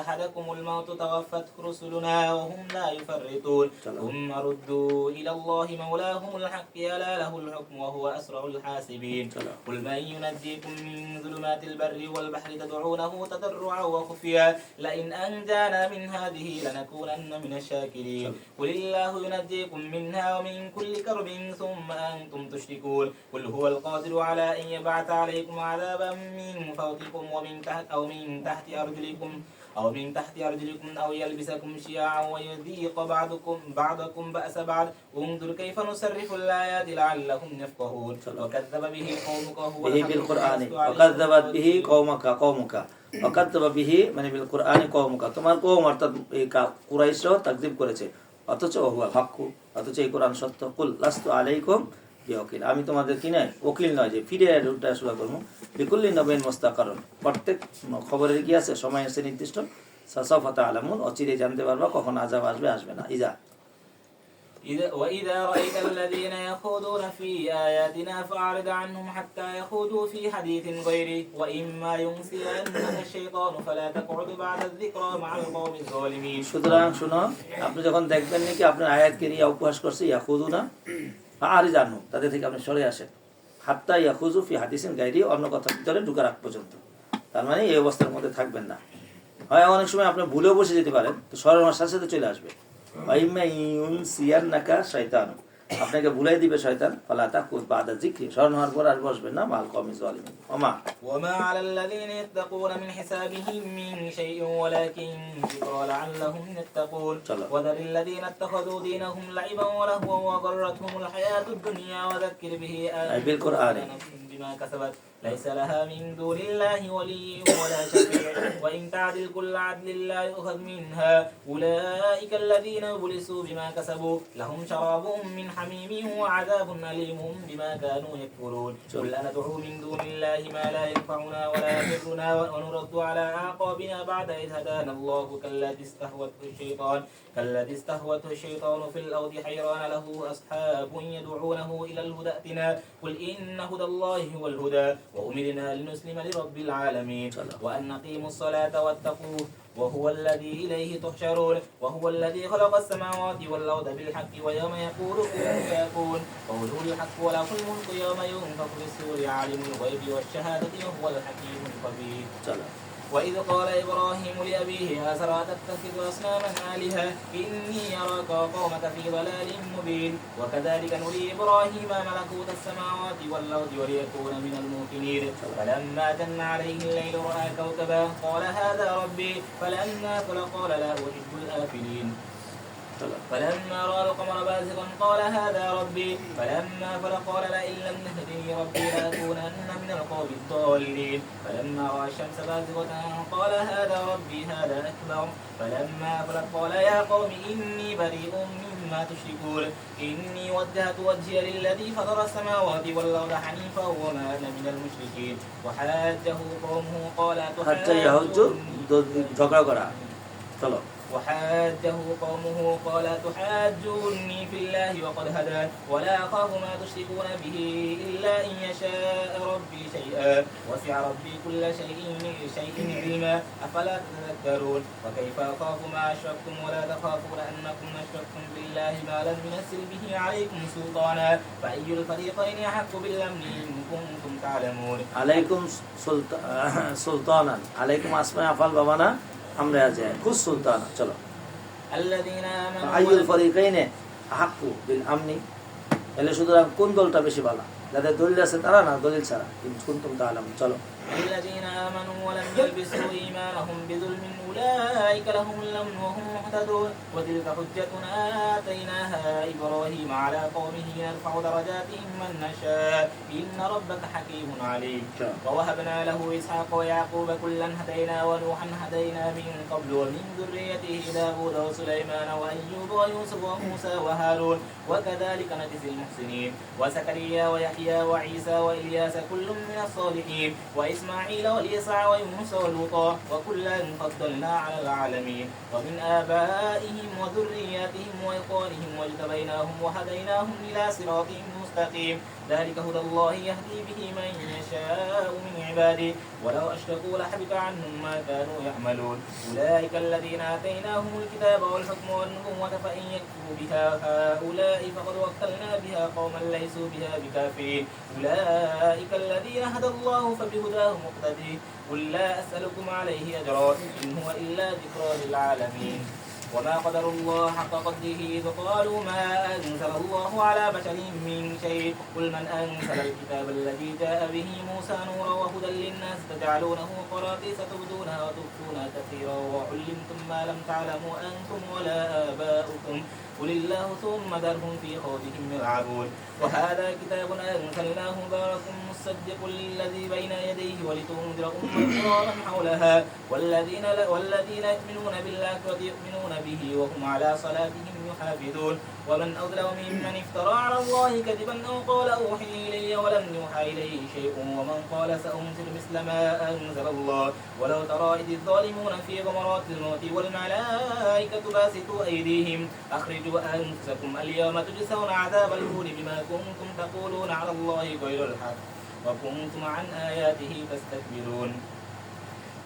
أحدكم الموت توفته رسلنا وهم لا يفرطون. ثم ردوا إلى الله مولاهم الحق ألا له الحكم وهو أسرع الحاسبين. قل من ينجيكم من ظلمات البر والبحر تدعونه تضرعا وخفيا لئن أنجانا من هذه لنكونن من الشاكرين. قل الله ينجيكم منها ومن كل كرب ثم أنتم تشركون. قل هو القادر على أن يبعث عليكم عذابا من فوقكم ومن تحت أرجلكم أو يلبسكم شيعا ويذيق بعضكم بأس بعض انظر كيف نصرف الآيات لعلهم يفقهون. وكذب به قومك بالقرآن وكذبت به قومك وكذب به মানে বিল কুরআনি কওমুকা, তোমার কওম অর্থাৎ এই কুরাইশরা তাকযীব করেছে, অথচ হুয়া হাক্কু, অথচ এই কোরআন সত্য। কুল লাস্তু আলাইকুম বিওয়াকিল, আমি তোমাদের কি নয় ওকিল নয় যে ফিরে উল্টা শুরু করবো। বিকুল্লি নবীন মুস্তাকারণ, প্রত্যেক খবরের কি আছে সময় আছে নির্দিষ্ট। সাসাফা তাআলামুন, অচিরে জানতে পারবা কখন আযাব আসবে আসবে না। وإذا رأيت الذين يخوضون في آياتنا فأعرض عنهم حتى يخوضوا في حديث غيره وإما ينسينك الشيطان فلا تقعد بعد الذكرى مع القوم الظالمين. সুতরাং শুনো, আপনি যখন দেখবেন নাকি আপনার আয়াতকে নিয়ে উপহাস করছে ইয়াখুদুনা ফাআরিদ আনহুম, তাদের থেকে আপনি সরে আসেন। হাত্তা ইয়াখুযু ফি হাদিসিন গায়রি, অন্য কথার ভিতরে ঢোকার আগ পর্যন্ত। তার মানে এই অবস্থার মধ্যে থাকবেন না। হয় অনেক সময় আপনি ভুলেও বসে যেতে পারেন, তো সরানোর সাথে সাথে চলে আসবে। আপনাকে ভুলাই দিবে শয়তান। ফালা তাকুত বাদা যিকরি, স্মরণ হওয়ার পর আর বসবেন না মাল কওমি যালিমিন। وما على الذين يتقون من حسابهم من شيء ولكن ذكرى لعلهم يتقون وذر الذين اتخذوا دينهم لعبا ولهوا وغرتهم الحياة الدنيا وذكر به أن بالقرآن نفس بما كسبت ليس لها من دون الله ولي ولا شفيع وإن تعدل كل عدل لا يؤخذ منها أولئك الذين أبلسوا بما كسبوا لهم شراب من حميم وعذاب أليم بما كانوا يكفرون قل أندعو من دون الله ما لا ينفعنا ولا يضرنا ونرد على أعقابنا بعد إذ هدانا الله كالذي استهوته الشيطان في الأرض حيران له أصحاب يدعونه إلى الهدى ائتنا قل إن هدى الله هو الهدى وأمرنا لنسلم لرب العالمين وأن نقيموا الصلاة واتقوه وهو الذي إليه تحشرون وهو الذي خلق السماوات والأرض بالحق ويوم يقول كن فيكون قوله الحق وله الملك يوم ينفخ في الصور عالم الغيب والشهادة وهو الحكيم الخبير وإذ قال إبراهيم لأبيه آزر أتتخذ أصناما آلهة إني أراك وقومك في ضلال مبين وكذلك نري إبراهيم ملكوت السماوات والأرض وليكون من الموقنين فلما جن عليه الليل رأى كوكبا قال هذا ربي فلما أفل قال لا أحب الآفلين فلما رأى القمر بازغا قال هذا ربي فلما أفل قال لئن لم يهدني ربي لأكونن من القوم الضالين فلما رأى الشمس بازغة قال هذا ربي هذا أكبر فلما أفلت قال يا قوم إني بريء مما تشركون إني وجهت وجهي للذي فطر السماوات والأرض حنيفا وما أنا من المشركين وحاجه قومه قال وحاجه قومه قال تحاجوني في الله وقد هدان ولا أخاف ما تشركون به إلا إن يشاء ربي شيئا وسع ربي كل شيء علما أفلا تتذكرون وكيف أخاف ما أشركتم ولا تخافون أنكم أشركتم بالله ما لم ينزل به عليكم سلطانا فأي الفريقين أحق بالأمن إن كنتم تعلمون عليكم سلطانا عليكم أسماء أفعال بابانا আমরা আজ খুশ সুলতান চলো الذين آمنوا আইয়ুল ফারিকাইনে আহাক্কু বিল আমনি, তাহলে সুতরাং কোন দলটা বেশি ভালো? যাদের দলিল আছে তারা না, দলিল ছাড়া। কিন্তু কুনতুম তাআলামুন চলো الذين آمنوا ولم يلبسوا إيمانهم بظلم أولئك لهم الأمن وهم مهتدون وتلك حجتنا آتيناها إبراهيم على قومه نرفع درجات من نشاء إن ربك حكيم عليم ووهبنا له إسحاق ويعقوب كلا هدينا ونوحا هدينا من قبل ومن ذريته داود وسليمان وأيوب ويوسف وموسى وهارون وكذلك نجزي المحسنين وزكريا ويحيى وعيسى وإلياس كل من الصالحين وإسماعيل واليسع ويونس ولوطا وكلا فضلنا على العالمين ومن آبائهم وذرياتهم وإخوانهم واجتبيناهم وهديناهم إلى صراط مستقيم ذلك هدى الله يهدي به من يشاء من عباده ولو أشركوا لحبط عنهم ما كانوا يعملون أولئك الذين آتيناهم الكتاب والحكم والنبوة فإن يكفروا بها هؤلاء فقد وكلنا بها قوما ليسوا بها بكافرين أولئك الذين هدى الله فبهداه مقتدي قل لا أسألكم عليه أجرا إن هو إلا ذكرى للعالمين وما قدر الله حق قدره إذ قالوا ما أنزل الله على بشر من شيء قل من أنزل الكتاب الذي جاء به موسى نورا وهدى للناس تجعلونه قراطيس تبدونها وتخفونها كثيرا وعلمتم ما لم تعلموا أنتم ولا آباؤكم قل الله ثم ذرهم في خوضهم يلعبون وهذا كتاب أنزلناه مبارك مصدق للذي بين يديه ولتنذر قرى من حولها والذين يؤمنون بالآخرة يؤمنون به وهم على صلاتهم يحافظون ومن أظلم ممن افترى على الله كذبا أو قال أوحي إلي ولم يوحى إليه شيء ومن قال سأنزل مثل ما أنزل الله ولو ترى إذ الظالمون في غمرات الموت والملائكة باسطوا أيديهم أخرجوا أنفسكم اليوم تجزون عذاب الهون بما كنتم تقولون على الله غير الحق وكنتم عن آياته تستكبرون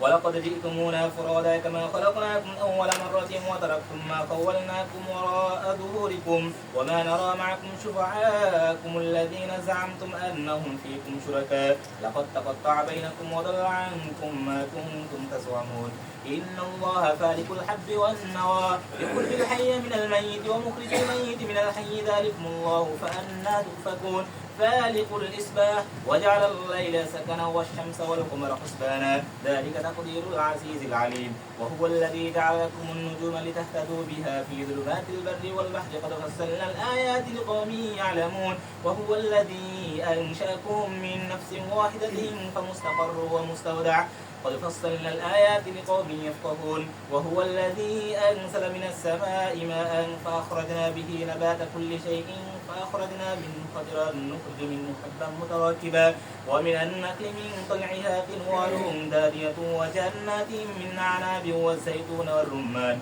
ولقد جئتمونا فرادا كما خلقناكم أول مرة وتركتم ما خولناكم وراء ظهوركم وما نرى معكم شفعاءكم الذين زعمتم أنهم فيكم شركاء لقد تقطع بينكم وضل عنكم ما كنتم تزعمون إن الله فالق الحب والنوى يخرج الحي من الميت ومخرج الميت من الحي ذلكم الله فأنى تؤفكون فالق الإصباح وجعل الليل سكنا والشمس والقمر حسبانا ذلك تقدير العزيز العليم وهو الذي جعل لكم النجوم لتهتدوا بها في ظلمات البر والبحر قد فصلنا الآيات لقوم يعلمون وهو الذي أنشأكم من نفس واحدة فمستقر ومستودع قد فصلنا الآيات لقوم يفقهون وهو الذي أنزل من السماء ماء فأخرجنا به نبات كل شيء فأخرجنا منه خضرا نخرج منه حبا متراكبا ومن النخل من طلعها قنوان دانية وجنات من أعناب والزيتون والرمان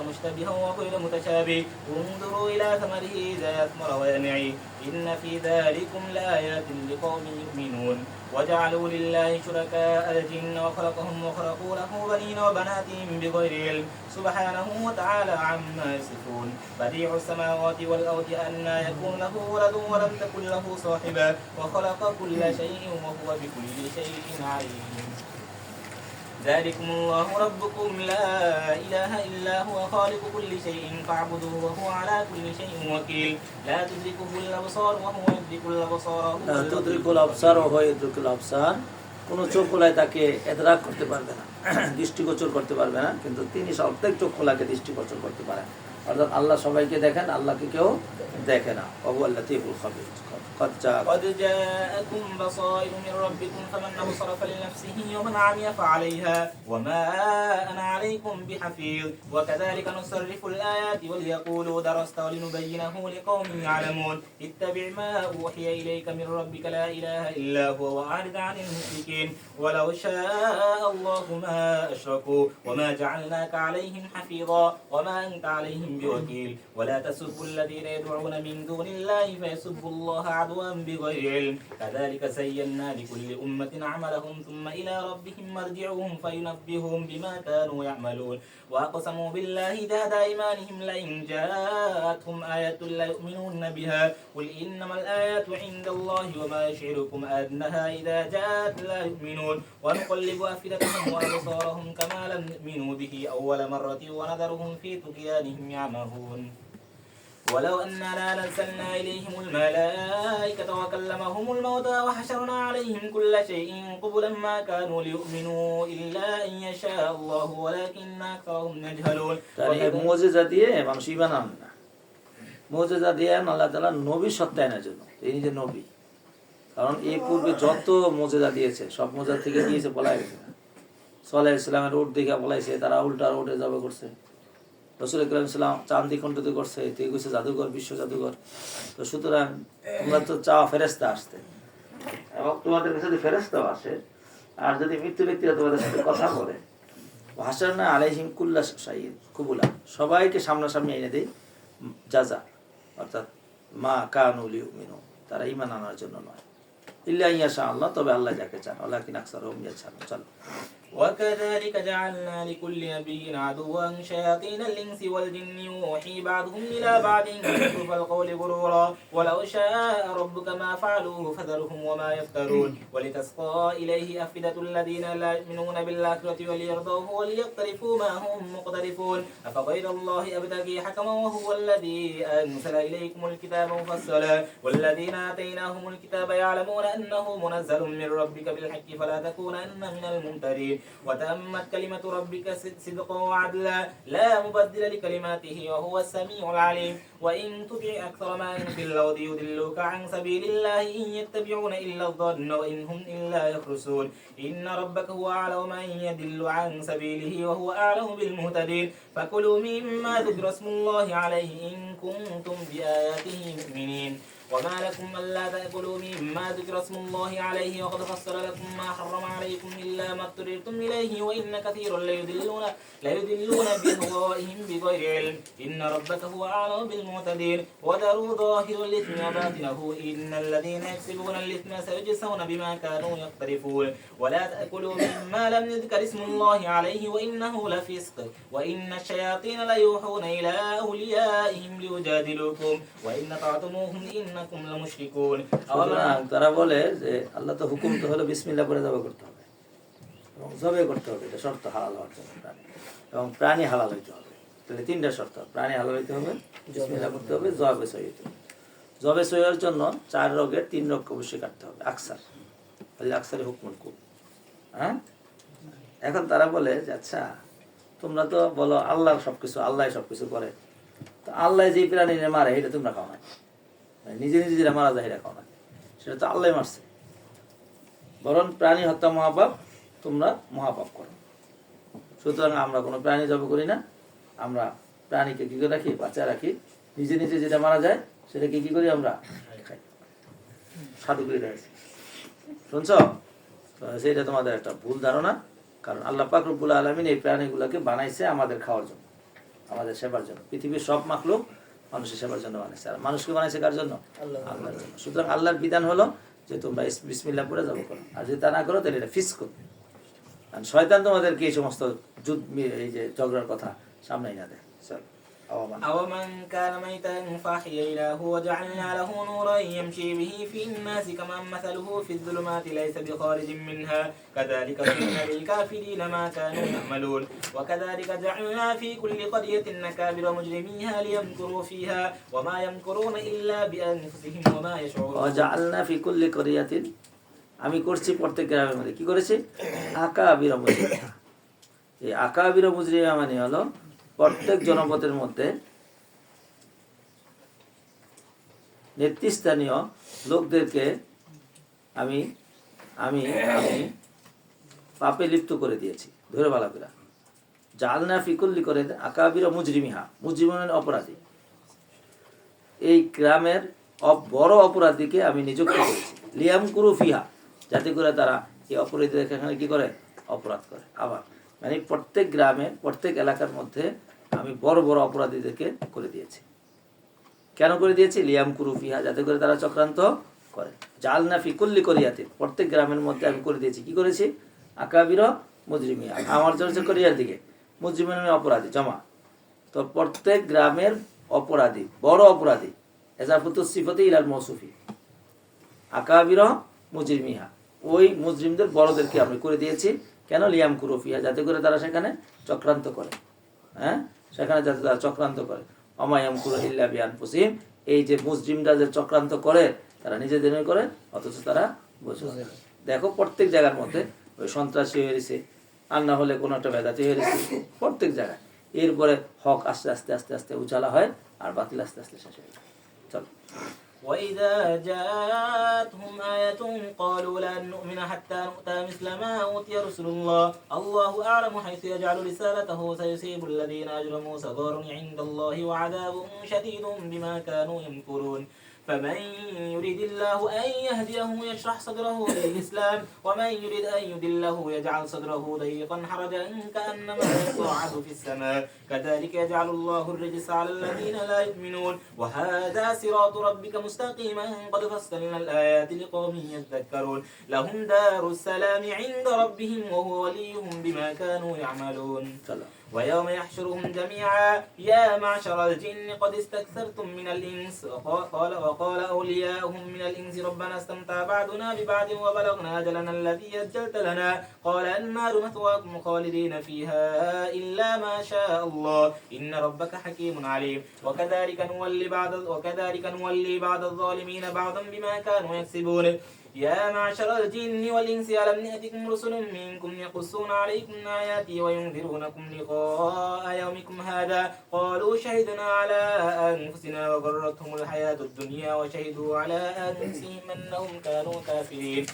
مشتبها وغير متشابه انظروا إلى ثمره إذا أثمر وينعي إن في ذلكم لآيات لقوم يؤمنون وجعلوا لله شركاء الجن وخلقهم وخلقوا له بنين وبنات بغير علم سبحانه وتعالى عما يصفون بديع السماوات والأرض أنى يكون له ولد ولم تكن له صاحبة وخلق كل شيء وهو بكل شيء عليم ذلكم الله ربكم لا إله إلا هو خالق كل شيء فاعبدوه وهو على كل شيء وكيل لا تدركه الأبصار وهو يدرك الأبصار তুদরিকুল আবসার ওয়া ইদরিকুল আবসার কোন চোখ খোলায় তাকে ইদরাক করতে পারবে না দৃষ্টিগোচর করতে পারবে না কিন্তু তিনি প্রত্যেক চোখ খোলাকে দৃষ্টিগোচর করতে পারেন অর্থাৎ আল্লাহ সবাইকে দেখেন আল্লাহকে কেউ দেখে না ওয়া লাতীফুল খাবীর قد جاءكم بصائر من ربكم فمن أبصر فلنفسه ومن عمي فعليها وما أنا عليكم بحفيظ وكذلك نصرف الآيات وليقولوا درست ولنبينه لقوم يعلمون اتبع ما أوحي إليك من ربك لا إله إلا هو وأعرض عن المشركين ولو شاء الله ما أشركوا وما جعلناك عليهم حفيظا وما أنت عليهم بوكيل ولا تسبوا الذين يدعون من دون الله فيسبوا الله عدوا بغير علم كذلك زينا لكل أمة عملهم ثم إلى ربهم مرجعهم فينبئهم بما كانوا يعملون وأقسموا بالله جهد أيمانهم لئن جاءتهم آية لا يؤمنون بها قل إنما الآيات عند الله وما يشعركم أنها إذا جاءت لا يؤمنون ونقلب أفئدتهم وأبصارهم كما لم يؤمنوا به أول مرة ونذرهم في طغيانهم يعمهون ولو أننا نزلنا إليهم الملائكة وكلمهم الموتى وحشرنا عليهم كل شيء قبلا ما كانوا ليؤمنوا إلا أن يشاء الله ولكن أكثرهم يجهلون মুজিজা দিয়ে মানুষ ঈমান আনে না মুজিজা দিয়ে আল্লাহ তাআলা নবী সত্যায়নের জন্য তিনি যে নবী কারণ এই পূর্বে যত মুজিজা দিয়েছে সব মুজিজা থেকে দিয়েছে বলা গেছে সালেহ ইসলামের উট দেখে বলাইছে তারা উল্টা উঠে যাবে করছে রাসূল করিম সাল্লাল্লাহু আলাইহি চাঁদি খণ্ডিত করছে তুই কইছে জাদুঘর বিশ্ব জাদুঘর তো সুতরাং তোমরা তো চাও ফেরেশতা আসতে এবং তোমাদের কাছে যদি ফেরেশতাও আসে আর যদি মৃত্যু ব্যক্তিরা তোমাদের সাথে কথা বলে ভাষানা আলাইহিম কুল্লা শাইইন কুবুলা সবাইকে সামনাসামনি এনে দেই জাযা অর্থাৎ মা কানু লিউমিনু তারা ঈমান আনার জন্য নয় ইল্লা ইয়াশা আল্লাহ তবে আল্লাহ যাকে চান ওয়ালাকিন আকসারুহুম ইয়াশাউন চলো وكذلك جعلنا لكل نبي عدوا شياطين الإنس والجن يوحي بعضهم إلى بعض زخرف القول غرورا ولو شاء ربك ما فعلوه فذرهم وما يفترون ولتسقى إليه أفئدة الذين لا يؤمنون بالآخرة وليرضوه وليقترفوا ما هم مقترفون أفغير الله أبتغي حكما وهو الذي أنزل إليكم الكتاب مفصلا والذين آتيناهم الكتاب يعلمون أنه منزل من ربك بالحق فلا تكونن من الممترين وتمت كلمة ربك صدقا وعدلا لا مبدل لكلماته وهو السميع العليم وإن تطع أكثر من في الأرض يضلوك عن سبيل الله إن يتبعون إلا الظن وإن هم إلا يخرسون إن ربك هو أعلم من يضل عن سبيله وهو أعلم بالمهتدين فكلوا مما ذكر اسم الله عليه إن كنتم بآياته مؤمنين وما لكم ألا تأكلوا مما ذكر اسم الله عليه وقد فصل لكم ما حرم عليكم إلا ما اضطررتم إليه وإن كثيرا ليضلون بأهوائهم بغير علم إن ربك هو أعلم بالمعتدين وذروا ظاهر الإثم وباطنه إن الذين يكسبون الإثم سيجزون بما كانوا يقترفون ولا تأكلوا مما لم يذكر اسم الله عليه وإنه لفسق وإن الشياطين ليوحون إلى أوليائهم ليجادلوكم وإن طعتموهم إنكم لمشركون সুতরাং তারা বলে যে আল্লাহ তো হুকুম তো হলো বিসমিল্লাহ পড়ে জবাই করতে হবে এবং জবাই করতে হবে, এটা শর্ত হালাল হওয়ার জন্য প্রাণী, এবং প্রাণী হালাল হইতে হবে। তাহলে তিনটা শর্ত, প্রাণী হালাল হইতে হবে, বিসমিল্লাহ করতে হবে, জবে সই হইতে হবে। জবে সই হওয়ার জন্য 4 রোগের 3 রোগ অবশ্যই কাটতে হবে, আকসার, আকসারে হুকমুল কুল। হ্যাঁ, এখন তারা বলে যে আচ্ছা তোমরা তো বলো আল্লাহ সবকিছু, আল্লাহ সবকিছু করে, তো আল্লাহ যে প্রাণী মারে এটা তোমরা খাও না, নিজে নিজে যেটা মারা যায় এটা খাও না, সেটা তো আল্লাহ মারছে, বরং প্রাণী হত্যা মহাপাপ, তোমরা মহাপাপ করো। সুতরাং আমরা কোনো প্রাণী জব করি না, আমরা প্রাণীকে কি করে রাখি, বাঁচায় রাখি, নিজে নিজে যেটা মারা যায় সেটাকে কি করি আমরা খাই, সাধু করে রাখছি। শুনছ, সেটা তোমাদের একটা ভুল ধারণা, কারণ আল্লাহ পাক রব্বুল আলামিন এই প্রাণীগুলোকে বানাইছে আমাদের খাওয়ার জন্য, আমাদের সেবার জন্য। পৃথিবীর সব মাখলুক মানুষের সেবার জন্য বানাইছে, আর মানুষকে বানাইছে কার জন্য, আল্লাহর জন্য। সুতরাং আল্লাহর বিধান হলো যে তোমরা বিসমিল্লাহ পড়ে যাবো করো, আর যদি তা না করো তাহলে এটা ফিস্ক। কারণ শয়তান তোমাদেরকে এই সমস্ত যুদ্ধ, এই যে ঝগড়ার কথা সামনেই না দেয়। أومن كان ميتا فأحييناه وجعلنا له نورا يمشي به في الناس كمن مثله في الظلمات ليس بخارج منها كذلك زين للكافرين ما كانوا يعملون وكذلك جعلنا في كل قرية أكابر مجرميها ليمكروا فيها وما يمكرون إلا بأنفسهم وما يشعرون وجعلنا في كل قرية আমি করছি প্রত্যেক গ্রামের মধ্যে কি করেছি, আকাবির মুজরিমা। এই আকাবির মুজরিমা মানে হলো প্রত্যেক জনপদের মধ্যে নেতৃস্থানীয় লোকদেরকে আমি আমি আমি পাপে লিপ্ত করে দিয়েছি, ধরে ভালো করে। জালনা ফিকুল্লি করে আকাবির মুজরিমিহা, মুজরিমিন অপরাধী, এই গ্রামের বড় অপরাধীকে আমি নিযুক্ত করেছি, লিয়ামকুরু ফিহা, যাতে করে তারা এই অপরাধীদের এখানে কি করে, অপরাধ করে। আবার মানে প্রত্যেক গ্রামে, প্রত্যেক এলাকার মধ্যে আমি বড় বড় অপরাধীদেরকে করে দিয়েছি। কেন করে দিয়েছি, লিয়ামকুরু ফিহা, যাতে করে তারা চক্রান্ত করে। জালনা ফিকুল্লি করিয়াতে, প্রত্যেক গ্রামের মধ্যে আমি করে দিয়েছি, কি করেছি, আকাবির মুজরিমিয়া, আমার জন্য করিয়ার দিকে মুজরিমিন অপরাধী জমা। তো প্রত্যেক গ্রামের অপরাধী, বড় অপরাধী, এজাফুতু সিফাতে ইলাল মৌসুফি, আকাবির মুজরিমিহা, ওই মুজরিমদের বড়দেরকে আমি করে দিয়েছি। কেন, লিয়াম কুরুফিয়া, যাতে করে তারা সেখানে চক্রান্ত করে। হ্যাঁ, সেখানে যাতে তারা চক্রান্ত করে। অমায়াম কুরু ইল্লা বিআনফুসিহিম, এই যে মুজরিমরা যে চক্রান্ত করে তারা নিজেদের করে, অথচ তারা বোঝে। দেখো প্রত্যেক জায়গার মধ্যে ওই সন্ত্রাসী হয়ে গেছে, আর না হলে কোনো একটা বেদাতি হয়ে গেছে, প্রত্যেক জায়গায়। এরপরে হক আস্তে আস্তে আস্তে আস্তে উজালা হয়, আর বাতিল আস্তে আস্তে শেষ হয়ে যায়। চলো। وإذا جاءتهم آية قالوا لن نؤمن حتى نؤتى مثل ما أوتي رسل الله الله أعلم حيث يجعل رسالته سيصيب الذين أجرموا صغار عند الله وعذاب شديد بما كانوا يمكرون فمن يريد الله أن يهديه يشرح صدره للإسلام ومن يريد أن يضله يجعل صدره ضيقا حرجا كأنما يصعد في السماء كذلك يجعل الله الرجس على الذين لا يؤمنون وهذا صراط ربك مستقيما قد فصلنا الآيات لقوم يذكرون لهم دار السلام عند ربهم وهو وليهم بما كانوا يعملون ويوم يحشرهم جميعا يا معشر الجن قد استكثرتم من الإنس وقال أولياؤهم من الإنس ربنا استمتع بعضنا ببعض وبلغنا أجلنا الذي أجلت لنا قال النار مثواكم خالدين فيها إلا ما شاء الله إن ربك حكيم عليم وكذلك نولي بعض الظالمين بعضا بما كانوا يكسبون يا معشر الجن والإنس ألم يأتكم رسل منكم يقصون عليكم آياتي وينذرونكم لقاء يومكم هذا قالوا شهدنا على أنفسنا وغرتهم الحياة الدنيا وشهدوا على أنفسهم أنهم كانوا كافرين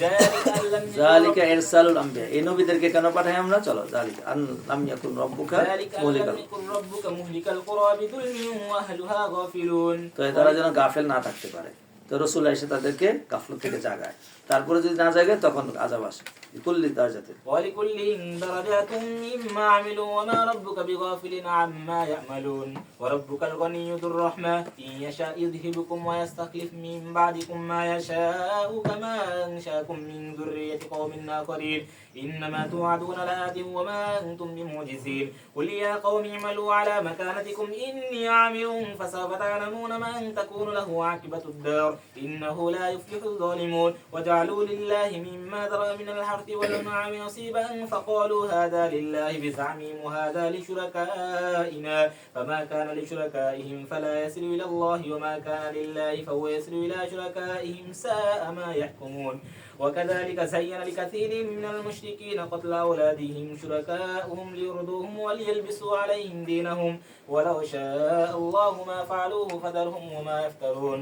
ذلك أن لم يكن জালিকা ইরসালুল আম্বিয়া, এই নবীদেরকে কেন পাঠাই আমরা? চলো, জালিকা আন লাম ইয়াকুন রাব্বুকা ذلك أن মুহলিকাল, لم يكن ربك مهلك القرى بظلم وأهلها غافلون তো তারা যেন গাফেল না থাকতে পারে। তো রাসূল এসে তাদেরকে গাফলত থেকে জাগায়, তারপরে যদি না জাগে তখন আযাব আসে। কুল্লি দারজাতে ولكل درجات مما عملوا وما ربك بغافل عما يعملون وربك الغني ذو الرحمة إن يشاء يذهبكم ويستخلف من بعدكم ما يشاء كما أنشأكم من ذرية قوم آخرين إنما توعدون لآت وما أنتم بمعجزين قل يا قوم اعملوا على مكانتكم إني عامل فسوف تعلمون من تكون له عاقبة الدار إنه لا يفلح الظالمون وجعلوا لله مما ذرأ من الحرث والأنعام نصيبا فقالوا هذا لله بزعمهم وهذا لشركائنا فما كان لشركائهم فلا يصل إلى الله وما كان لله فهو يصل إلى شركائهم ساء ما يحكمون وكذلك زين لكثير من المشركين قتل أولادهم شركاؤهم ليردوهم وليلبسوا عليهم دينهم ولو شاء الله ما فعلوه فذرهم وما يفترون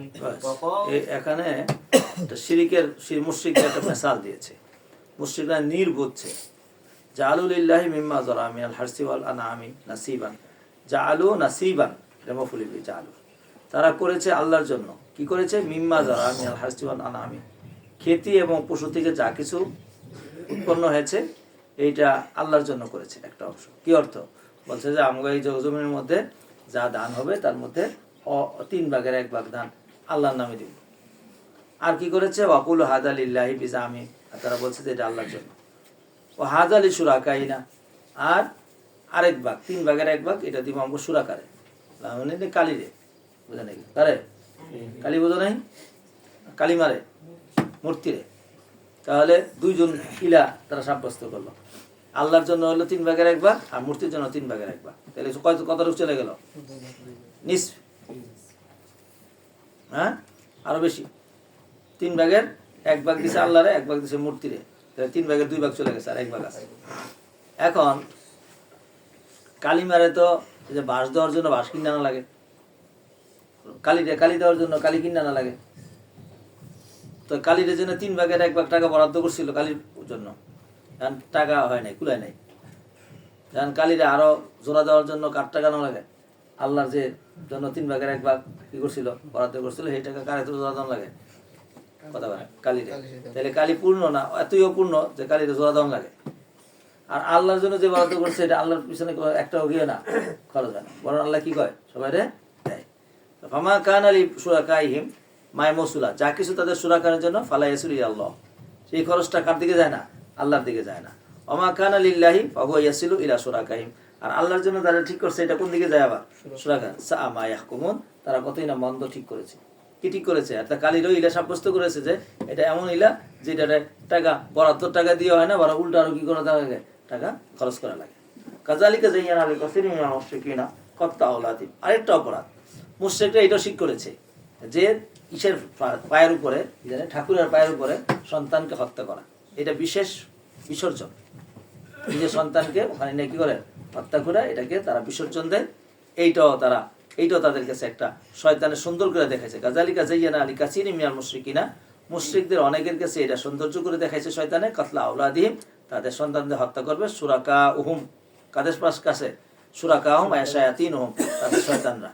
এখানে শিরিকের মুশরিকদের একটা মিসাল দিয়েছে। মুশরিকরা নীর বুঝছে, জাআলু লিল্লাহি মিম্মা যারা মিনাল হারসি ওয়াল আনআমি নাসিবান, জাআলু নাসিবান রেমফুলি বি জাআলু, তারা করেছে আল্লাহর জন্য। কি করেছে? মিম্মা যারা মিনাল হারসি ওয়াল আনআমি, খেতি এবং পশু থেকে যা কিছু উৎপন্ন হয়েছে এইটা আল্লাহর জন্য করেছে একটা অংশ। কি অর্থ? বলছে যে আমরা এই জমিনের মধ্যে যা দান হবে তার মধ্যে 3/1 দান আল্লাহর নামে দিব। আর কি করেছে? ওয়াকুল হাদা লিল্লাহি বিজামি, তারা বলছে যে এটা আল্লাহর জন্য। ও হাদা লি শুরাকাইনা, আর আরেক ভাগ 3/1 এটা দিব আমরা শুরাকারে, মানে কালিরে, বুঝে নাকি? কারে কালি বোঝো নাই? কালি মারে মূর্তিরে। তাহলে দুইজন ইলা তারা সাব্যস্ত করলো। আল্লাহর জন্য হলো 3/1 আর মূর্তির জন্য 3/1। তাহলে কতটুকু চলে গেল? নিসফ, হ্যাঁ, আরো বেশি। 3/1 দিছে আল্লাহরে, 1 দিছে মূর্তিরে, তাহলে 3/2 চলে গেছে, আর 1 আছে। এখন কালিমারে তো যে বাঁশ দেওয়ার জন্য বাঁশ কিনে আনা লাগে, কালি দেওয়ার জন্য কালি কিনে আনা লাগে। তো কালির জন্য 3/1 টাকা বরাদ্দ করছিল কালির জন্য, এখন টাকা হয় নাই, কুলায় নাই। এখন কালিরে আরো জোড়া দেওয়ার জন্য কার টাকা না লাগে? আল্লাহর যে জন্য 3/1 কি করছিল, বরাদ্দ করছিল, সেই টাকা কারে তো জোড়া দেওয়া লাগে? কথা বলে কালিরে। তাহলে কালি পূর্ণ না, এতই অপূর্ণ যে কালিরে জোড়া দেওয়া লাগে। আর আল্লাহর জন্য যে বরাদ্দ করছে এটা আল্লাহর পিছনে একটাও গিয়ে না খরচ হয় না, বরং আল্লাহ কি কয়? সবাই রে দেয়। ফামা কান আলী শুরাকাইহিম মায় মসুলা, যা কিছু তাদের শুরাকারের জন্য ফালা ইয়াসুল ইলাল্লাহ, সেই খরচটা কার দিকে যায় না? আল্লাহর দিকে যায় না। ওমা কান লিল্লাহি ফাহুয়া ইয়াসিলু ইলা শুরাকাইহিম, আর আল্লাহর জন্য তারা ঠিক করছে এটা কোন দিকে যায়? আবার শুরাকা। সা মা ইয়াহকুমুন, তারা কতই না মন্দ ঠিক করেছে। কি ঠিক করেছে? আর তা কালিরও ইলা সাব্যস্ত করেছে যে এটা এমন ইলা যেটা টাকা বরাদ্দ টাকা দিয়ে হয় না, বরং উল্টা আরো কি করা লাগে? টাকা খরচ করা লাগে। কাযালিকা যায়্যানা লিকাসিরিন মিনাল মুশরিকিনা কত্তা আওলাদিম, আরেকটা অপরাধ মুশরিকরা এটা ঠিক করেছে যে ইসের পায়ের উপরে, ঠাকুরের পায়ের উপরে সন্তানকে হত্যা করা, এটা বিশেষ বিসর্জন। নিজের সন্তানকে ওখানে নিয়ে কি করে হত্যা করে এটাকে তারা বিসর্জন দেয়। এইটাও তাদের কাছে একটা শয়তানের সুন্দর করে দেখাইছে। কাযালিকা যায়্যানা লিকাসিরিন মিনাল মুশরিকিনা, মুশরিকদের অনেকের কাছে এটা সৌন্দর্য করে দেখাইছে শয়তানে, কাতলা আওলাদিহিম, তাদের সন্তানদের হত্যা করবে। সুরাকা উহুম, কাদের কাছে? সুরাকা হুম আয়াশায়াতিনহুম, তাদের শয়তানরা।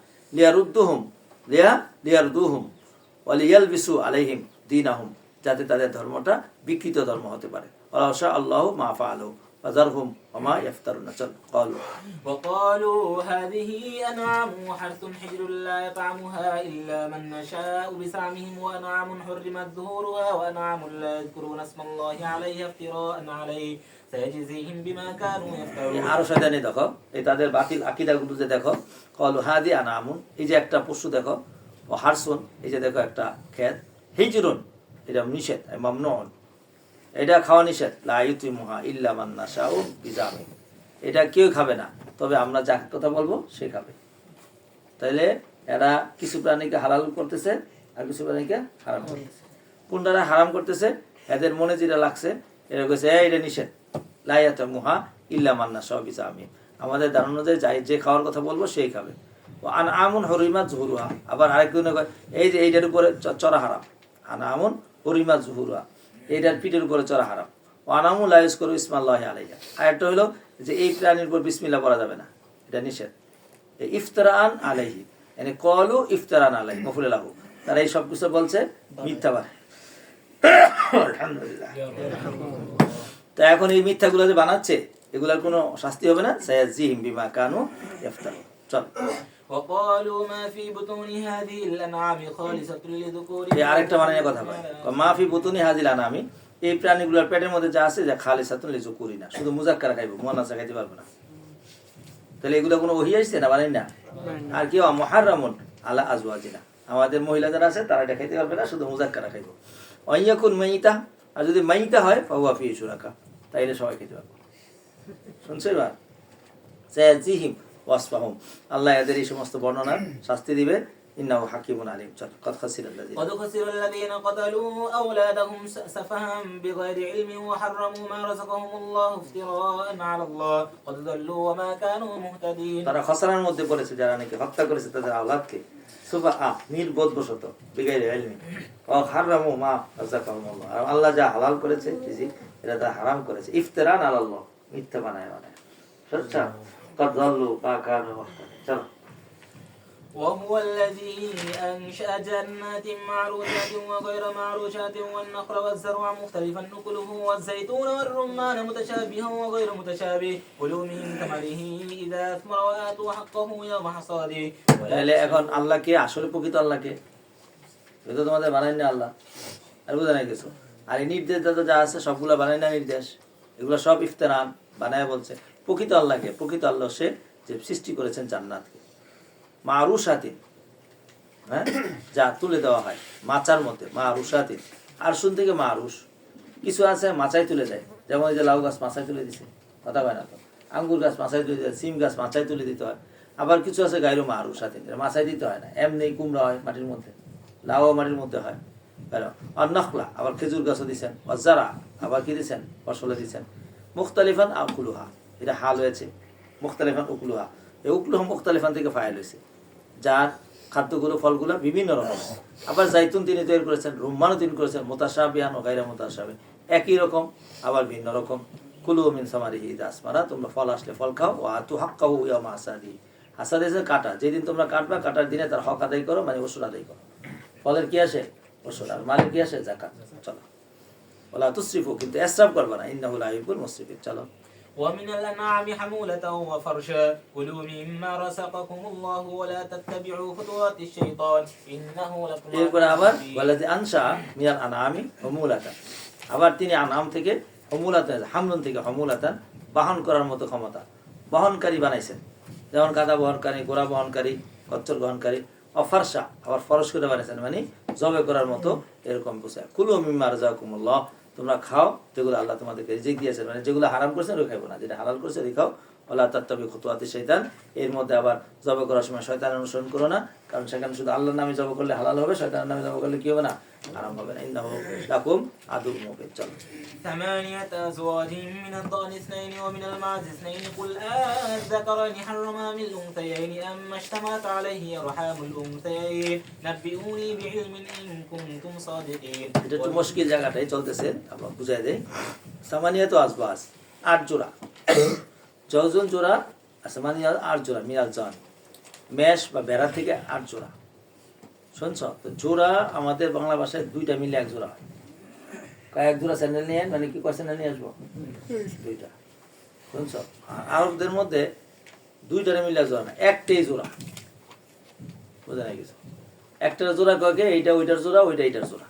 লিয়ারদুহুম ওয়ালিয়ালবিসু আলাইহিম দীনাহুম, যাতে তাদের ধর্মটা বিকৃত ধর্ম হতে পারে। ওয়ালাশা আল্লাহু মা ফাআলু ফাযারহুম ওমা ইফতারুন। ক্বালু وقالوا هذه أنعام وحرث حجر لا يطعمها إلا من نشاء بزعمهم وأنعام حرمت ظهورها وأنعام لا يذكرون اسم الله عليها افتراء عليه سيجزيهم بما كانوا يفترون। আরো শয়তানি দেখো, এই তাদের বাতিল আকীদাগুলো যে দেখো। ক্বালু হাদি আনামুন, এই যে একটা পশু দেখো, ও হারসুন, এই যে দেখো একটা ক্ষেত, হিজরুন, এটা নিষেধ, মামনুন, এটা খাওয়া নিষেধ। লা ইউতিমুহা ইল্লা মান নাশাউ বিজামি, এটা কেউ খাবে না, তবে আমরা যাকে কথা বলবো সে খাবে। তাইলে এরা কিছু প্রাণীকে হালাল করতেছে আর কিছু প্রাণীকে হারাম করতেছে। কোনটা হারাম করতেছে এদের মনে যেটা লাগছে এটা কইছে এটা নিষেধ লাইয়াতা মুহা ইল্লা মান্না সবই আমি আমাদের ধারণা অনুযায়ী যাই যে খাওয়ার কথা বলবো সেই খাবে আন আমুন হরিমা জহুরুহা আবার আরেকজন এই যে এইটার উপরে চড়া হারাম আন আমুন হরিমা জহুরুহা এইটার পিঠের উপরে চড়া হারাম ও আনামু লাইস করু ইসমাল্লাহ আলাইহা আর একটা হলো যে এই প্রাণীর উপর বিসমিল্লাহ পড়া যাবে না এটা নিষেধ ইফতারান আলাইহি মানে কলু ইফতারান আলাইহি মফুলাহু তারা এই সব কিছু বলছে মিথ্যাবাদ আলহামদুলিল্লাহ তো এখন এই মিথ্যাগুলো যে বানাচ্ছে এগুলার কোনো শাস্তি হবে না সায়াজিহিম বিমা কানু ইফতার চল وقالوا ما في بطون هذه الأنعام خالصة لذكورنا এই আরেকটা মানে কথা বলে মাফি বুতুনি হাজিল আনামি এই প্রাণীগুলোর পেটের মধ্যে যা আছে যা খালিসাতুন লিযুকুরিনা শুধু মুজাক্কার খাইবো মুয়ান্নাস খাইতে পারবো না তাহলে এগুলো কোনো ওহী আসছে না বানাই না আর কি মুহাররামুন আলা আজওয়াজিনা আমাদের মহিলা যারা আছে তারা এটা খাইতে পারবে না শুধু মুজাক্কার খাইবো ওয়াইয়াকুন মাইতা আর যদি মাইতা হয় ফাহুয়া ফি শুরাকা তাইলে সবাই খেতে পারবো শুনছো এবার সায়াজিহিম ওয়াসফাহুম আল্লাহ এদের এই সমস্ত বর্ণনার শাস্তি দিবে ইন্নাহু হাকিমুন আলিম চল কদ খাসিরাল্লাযিনা قد خسر الذين قتلوا أولادهم سفها بغير علم وحرموا ما رزقهم الله افتراء على الله قد ضلوا وما كانوا مهتدين তারা খসরার মধ্যে পড়েছে যারা নাকি হত্যা করেছে তাদের আওলাদকে সুফাহা নির্বোধবশত বিগাইরে ইলমি ও হারামু মা রাযাকাহুমুল্লাহ আর আল্লাহ যা হালাল করেছে রিজিক এটা তা হারাম করেছে ইফতিরান আলাল্লাহ মিথ্যা বানায় সচ্চা কদ যাল্লু মা কানু মুহতাদিন চলো وهو الذي أنشأ جنات معروشات وغير معروشات والنخل والزرع مختلفا نكله والزيتون والرمان متشابها وغير متشابه كلوا من ثمره إذا أثمر وآتوا حقه يوم حصاده তাহলে এখন আল্লাহকে আসলে প্রকৃত আল্লাহকে এটা তোমাদের বানাই না আল্লাহ আর বুঝা নাই কিছু আর এই নির্দেশ যা আছে সবগুলো বানাই না নির্দেশ এগুলো সব ইফতেরান বানায় বলছে প্রকৃত আল্লাহকে প্রকৃত আল্লাহ সে যে সৃষ্টি করেছেন জান্নাতকে মারুশাতিন হ্যাঁ যা তুলে দেওয়া হয় মাচার মধ্যে মারুশাতিন আরশুন থেকে মারুশ কিছু আছে মাচায় তুলে দেয় যেমন এই যে লাউ গাছ মাচায় তুলে দিছে কথা হয় না তো আঙ্গুর গাছ মাচায় তুলে দিতে সিম গাছ মাচায় তুলে দিতে হয় আবার কিছু আছে গাইরো মারুশাতিন মাচায় দিতে হয় না এমনি কুমড়া হয় মাটির মধ্যে লাউ মাটির মধ্যে হয় আর নখলা আবার খেজুর গাছও দিচ্ছেন অজারা আবার কি দিচ্ছেন ফসলে দিচ্ছেন মুখতালিফান আকুলুহা এটা হাল হয়েছে মুখতালিফান উকুলুহা এই উকুলুহা মুখতালিফান থেকে ফাইল হয়েছে যার খাদ্যগুলো ফলগুলো বিভিন্ন রকম আবার জাইতুন তিনি তৈরি করেছেন রুম্মানও তিনি করেছেন মোতাশাবিহান ও গায়রা মোতাশাবি একই রকম আবার ভিন্ন রকম কুলু মিন সামারিহি ইযা আসমারা তোমরা ফল আসলে ফল খাও ওয়া আতু হাক্কাহু ইয়াওমা হাসাদিহি হাসাদি আছে কাটা যেদিন তোমরা কাটবা কাটার দিনে তার হক আদায় করো মানে ওসুর আদায় করো ফলের কি আসে ওসুর আর মালের কি আসে যাকাত চলো ওয়ালা তুসরিফু কিন্তু ইসরাফ করবে না ইন্নাহু লা ইউহিব্বুল মুসরিফিন চলো ومن الأنعام حمولة وفرشا كلوا مما رزقكم الله ولا تتبعوا خطوات الشيطان إنه لكم এরপরে আবার ওয়ালাযী আনশা মিনাল আনআমি হুমুলাতান আবার তিনি আনাম থেকে হুমুলাতান হামলুন থেকে হুমুলাতান বহন করার মতো ক্ষমতা বহনকারী বানাইছেন যেমন গাদা বহনকারী ঘোড়া বহনকারী কচ্ছর বহনকারী অফারসা আবার ফরস করে বানাইছেন মানে জবে করার মতো এরকম পোশাক কুলু মিম্মা রাযাকাকুমুল্লাহ তোমরা খাও যেগুলো আল্লাহ তোমাদেরকে রিজিক দিয়েছেন মানে যেগুলো হারাম করেছেন ওই খাইবো না যেটা হালাল করেছে ওই খাও ওয়ালা তাত্তাবিউ খুতুওয়াতিশ শাইতান এর মধ্যে আবার জবে করার সময় শয়তানের অনুসরণ করো না কারণ সেখানে শুধু আল্লাহর নামে জবে করলে হালাল হবে শয়তানের নামে জবে করলে কি হবে না হারাম হবে না ইন্নাহু লাকুম আদুউম মুবিন চলো ثمانية أزواج من الضأن اثنين ومن المعز اثنين قل أذكران حرم أم الأنثيين أما اشتملت عليه أرحام الأنثيين نبئوني بعلم إن كنتم صادقين এটা একটু মুশকিল জায়গাটাই চলতেছে আমরা বুঝাই দেই সামানিয়া তো আসবাস 8 জোড়া জওজন জোড়া আসমানিয়া 8 জোড়া মিরাজ জান মেষ বা বেড়া থেকে 8 জোড়া শুনছো তো জোড়া আমাদের বাংলা ভাষায় দুইটা মিলে এক জোড়া হয় কয়েক জোড়া স্যান্ডেল নিয়ে মানে কি কয় স্যান্ডেল নিয়ে আসবো দুইটা শুনছো আরবদের মধ্যে দুইটারে মিলে এক জোড়া না একটাই জোড়া বুঝা নাই কিছু একটা জোড়া কয়েকে এইটা ওইটার জোড়া ওইটা এইটার জোড়া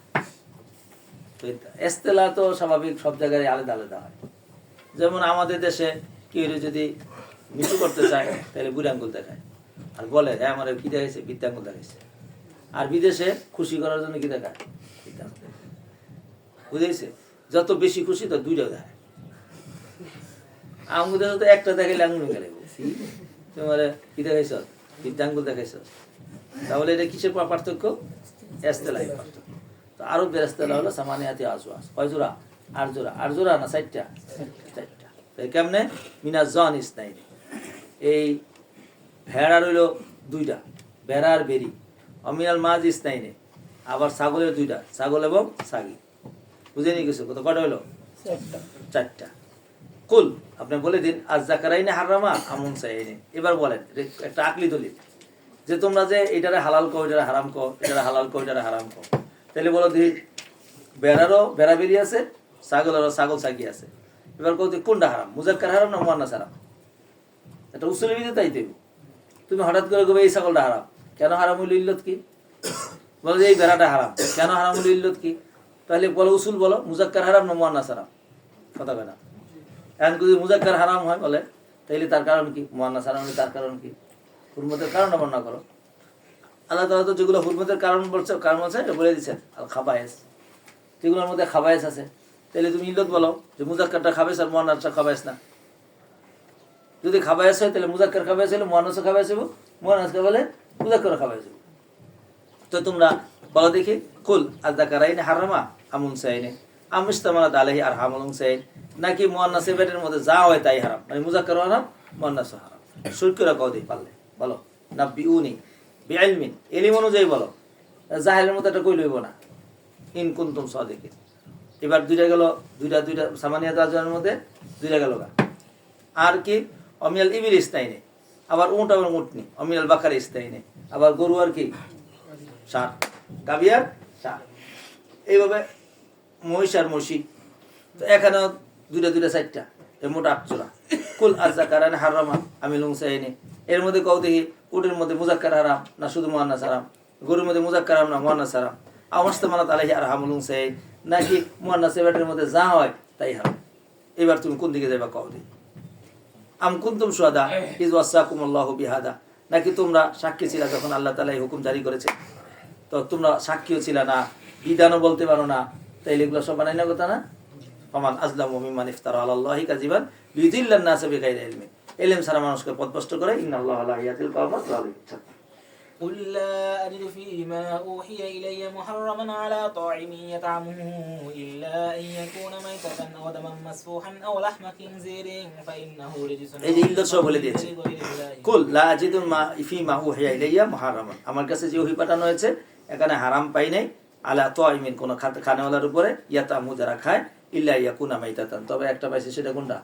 তো এস্তেলা তো স্বাভাবিক সব জায়গায় আলাদা আলাদা হয় যেমন আমাদের দেশে কেউ যদি নিচু করতে চায় তাহলে বুড়ি আঙ্গুল দেখায় আর বলে হ্যাঁ আমার কি দেখাইছে বৃত্তাঙ্গুল দেখাইছে আর বিদেশে খুশি করার জন্য কি দেখায় বুঝেছে যত বেশি খুশি তো দুইটা দেখায় আঙ্গুল দেখো তো একটা দেখাইলে আঙ্গুল গেলে তোমার কি দেখাইছ বৃত্তাঙ্গুল দেখাইছ তাহলে এটা কিসের পার্থক্য এস্তেলাই পার্থক্য তো আরো বেরেস্তালা হলো সামানিয়াতি আজওয়াজ, কয় জোড়া? 8 জোড়া। 8 জোড়া না 4টা? 4টা। তাই কেমনে? মিনাজ জন ইসনাইন, এই ভেড়ার হইল 2টা, ভেড়া আর বেরি। অমিনাল মাজ ইসনাইনে, আবার ছাগলের 2টা, ছাগল এবং ছাগি। বুঝে নিয়ে গেছো কত? কটা হইলো? 4টা। কুল, আপনি বলে দিন আজ জাকারাইনে হারামা আমুন সাইনে। এবার বলেন একটা আকলি দলিল যে তোমরা যে এটারে হালাল কো, এটারে হারাম কো, এটারে হালাল কো, এটারে হারাম কো, তাহলে বলো দিই বেড়ারও বেড়া বেরিয়ে আছে, ছাগলেরও ছাগল ছাগি আছে। এবার কো কোনটা হারাম? মুজাক্কার হারাম না মুয়ান্নাস হারাম? এটা উসুল বিধি তাই দেব। তুমি হঠাৎ করে কবে এই ছাগলটা হারাম, কেন হারাম হইল? ইল্লত কি? বলো যে এই বেড়াটা হারাম, কেন হারাম হইল? ইল্লত কি? তাহলে বলো উসুল বলো, মুজাক্কার হারাম না মুয়ান্নাস হারাম? কথা কয় না। এখন যদি মুজাক্কার হারাম হয় বলে তাইলে তার কারণ কি? মুয়ান্নাস হারাম হলে তার কারণ কি? হুরমতের কারণটা বর্ণনা করো। আল্লাহ তাআলা তো যেগুলো হুরমতের কারণ বলছে, কারণ আছে এটা বলে দিচ্ছেন আল খাবায়েস, যেগুলোর মধ্যে খাবায়েস আছে। তাহলে তুমি ইল্লত বলো যে মুজাক্কারটা খাবায়েস আর মুয়ান্নাসটা খাবায়েস না। যদি খাবায়েস হয় তাহলে মুজাক্কার খাবায়েস হলে মুয়ান্নাসও খাবায়েস হইব, মুয়ান্নাসকে বলে মুজাক্কার খাবায়েস হইব। তো তোমরা বলো দেখি কুল আযযাকারাইনি হারামা আমুন সাইনে আমিস্তামালাত আলাইহি আরহামুন সাইন, নাকি মুয়ান্নাসে পেটের মধ্যে যা হয় তাই হারাম, মানে মুজাক্কার হারাম মুয়ান্নাসও হারাম। শুরকুরা কও দেই পারলে বলো। নাবিউনি বিইলমিন, ইলম অনুযায়ী বলো, জাহেলের মতো এটা কই লইব না। ইন কুনতুম সাদিকিন। এবার 2টা গেল, 2টা সামানিয়াত আজওয়াজের মধ্যে 2টা গেল গা। আর কি? অমিয়াল ইবিল ইসনাইনে, আবার উট এবং উটনি। অমিয়াল বাকার ইসনাইনে, আবার গরু আর কি? ষাঁড়। গাবিয়ার ষাঁড়। এইভাবে মহিষ আর মহিষী। তো এখানেও 2টা 4টা, এর মোট 8 জোড়া। কুল আযযাকারাইনি হারামা আমিলুন সাইনে, এর মধ্যে কও দেখি উটের মধ্যে মুজাক্কার হারাম না শুধু মুয়ান্নাস হারাম? গরুর মধ্যে মুজাক্কার হারাম না মুয়ান্নাস হারাম? আমাস্তামালাত আলাইহি আরহামুন সাইন, নাকি মুয়ান্নাসে পেটের মধ্যে যা হয় তাই হারাম? এবার তুমি কোন দিকে যাবা কও দেখি। আম কুনতুম শুহাদা ইয ওয়াসাকুমুল্লাহু বিহাদা, নাকি তোমরা সাক্ষী ছিলা যখন আল্লাহ তাআলা এই হুকুম জারি করেছে? তো তোমরা সাক্ষীও ছিল না, বিধানও বলতে পারো না, তাইলে এগুলো সব বানাই না কথা না? ফামান আযলামু মিম্মান ইফতারা আলাল্লাহি কাযিবান লিয়ুদিল্লান নাসা বিগাইরি ইলমিন, ইলম ছাড়া মানুষকে পথভ্রষ্ট করে। ইন্নাল্লাহা লা ইয়াহদিল কওমাজ যালিমিন। قل لا أجد فيما أوحي إلي محرما على طاعم يطعمه إلا أن يكون ميتة أو دما مسفوحا أو لحم خنزير فإنه رجس। এই যে ইল্লত সব বলে দিয়েছে। কুল লা আজিদু মা ফিমা উহিয়া ইলাইয়া মুহাররামান, আমার কাছে যে ওহী পাঠানো হয়েছে এখানে হারাম পাই নাই, আলা তাইমিন কোন খানেওয়ালার উপরে, ইয়াতামু যারা খায়, ইল্লা ইয়াকুনা মাইতাতান, তবে একটা পাইছে সেটা কোনটা?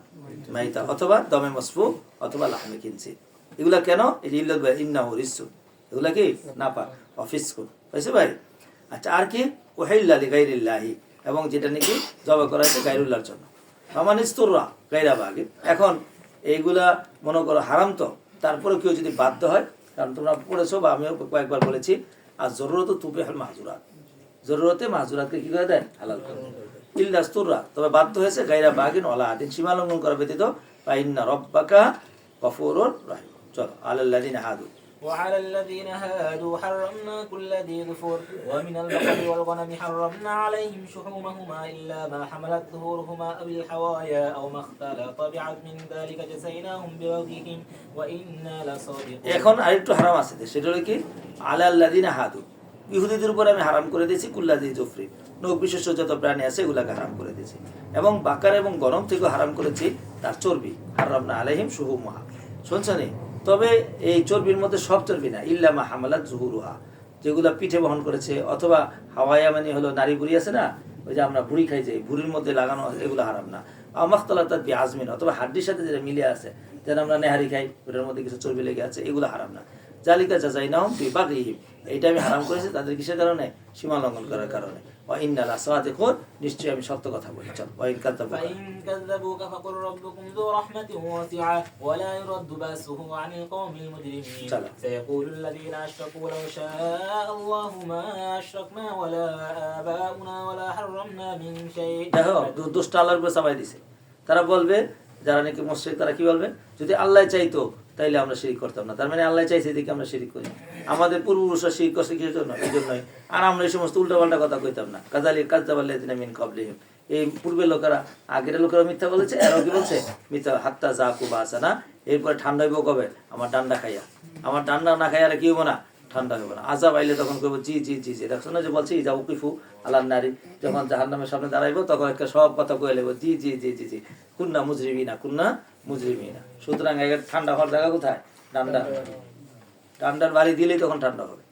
মাইতা, অথবা দমে মাসফুহ, অথবা লাহমে খিনজির। এগুলা কেন? এই যে ইল্লত ভাই ইন্নাহু রিজসুন, এগুলা কি? নাপাক অফিসকুন। পাইছে ভাই? আচ্ছা, আর কি? উহিল্লা লিগাইরিল্লাহি, এবং যেটা নাকি জবাই করা হয়েছে গায়রুল্লাহর জন্য। ফামানিস্তুররা গায়রা বাগিন। এখন এইগুলা মনে করো হারাম, তো তারপরে কেউ যদি বাধ্য হয়, কারণ তোমরা পড়েছো বা আমিও কয়েকবার বলেছি, আর জরুরত তুবিহুল মাহজুরাত, জরুরতে মাহজুরাতকে কি করে দেন? হালাল করে। ইল্লাস্তুররা, তবে বাধ্য হয়েছে গায়রা বাগিন ওয়ালা আদিন, সীমা লঙ্ঘন করা ব্যতীত। ফা ইন্না রাব্বাকা গফুরুর রহিম। চলো আলাল্লাযিনা হাদু وعلى الذين هادوا حرمنا كل ذي ظفر ومن البقر والغنم حرمنا عليهم شحومهما إلا ما حملت ظهورهما أو الحوايا أو ما اختلط بعظم ذلك جزيناهم ببغيهم وإنا لصادقون। এখন আরেকটু হারাম আছে, সেটা হলো কি? আলাল্লাযিনা হাদু, ইহুদিদের উপর আমি হারাম করে দিয়েছি কুল্লা জি জফরি, নখ বিশেষ যত প্রাণী আছে এগুলাকে হারাম করে দিয়েছি, এবং বাকার এবং গরম থেকে হারাম করেছি তার চর্বি। হারামনা আলাইহিম শুহুমহা, শুনছনি? তবে এই চর্বির মধ্যে সব চর্বি না, ইল্লা মা হামালাত জুহুরুহা, যেগুলা পিঠে বহন করেছে, অথবা হাওয়াইয়া মানে হলো নারী বুড়ি আছে না, ওই যে আমরা ভুড়ি খাই, যে ভুড়ির মধ্যে লাগানো, এগুলো হারাম না। আমাখতালাত বিআজমিন, অথবা হাড্ডির সাথে যেটা মিলে আছে, যেন আমরা নেহারি খাই, ওটার মধ্যে কিছু চর্বি লেগে আছে, এগুলো হারাম না। জালিকা জাযাইনাহুম বিবাগহিম, এইটা আমি হারাম করেছি তাদের কিসের কারণে? সীমা লঙ্ঘন করার কারণে। ওয়া ইন্না লাসাদিকুন, নিশ্চয়ই আমি সত্য কথা বলি। চল, ওয়া ইন কাযাবুকা فإن كذبوك فقل ربكم ذو رحمة واسعة ولا يرد بأسه عن القوم المجرمين سيقول الذين أشركوا لو شاء الله ما أشركنا ولا آباؤنا ولا حرمنا من شيء। দেখো দুষ্ট আল্লাহর উপর চাপাই দিছে। তারা বলবে, যারা নাকি মুশরিক, তারা কি বলবে? যদি আল্লাহ চাইতো তাইলে আমরা শিরিক করতাম না। তার মানে আল্লাহ চাইছে এদিকে আমরা শিরিক করি। আমাদের পূর্বপুরুষরা শিরিক করছে কি জন্য? এই জন্যই। আর আমরা এই সমস্ত উল্টাপাল্টা কথা কইতাম না। কাযালিকা কাযযাবাল্লাযিনা মিন ক্বাবলিহিম, এই পূর্বের লোকেরা, আগের লোকেরা মিথ্যা বলেছে, এরাও কি বলছে? মিথ্যা। হাত্তা যাকু বাসানা, এরপরে ঠান্ডা হইব কবে? আমার ডান্ডা খাইয়া। আমার ডান্ডা না খাইয়া আর কি হইব না? ঠান্ডা হবে না। আযাব আইলে তখন কইব জি জি জি জি, দেখছো না যে বলছি ইজা উকিফু আলান নারী, যখন জাহান্নামের সামনে দাঁড়াইবো তখন একটা সব কথা কয়ে লেবো জি জি জি জি জি কুন্না মুজরিমিনা কুন্না মুজরিমিনা। সুতরাং এর ঠান্ডা হওয়ার জায়গা কোথায়? ঠান্ডা, ঠান্ডার বাড়ি দিলেই তখন ঠান্ডা হবে।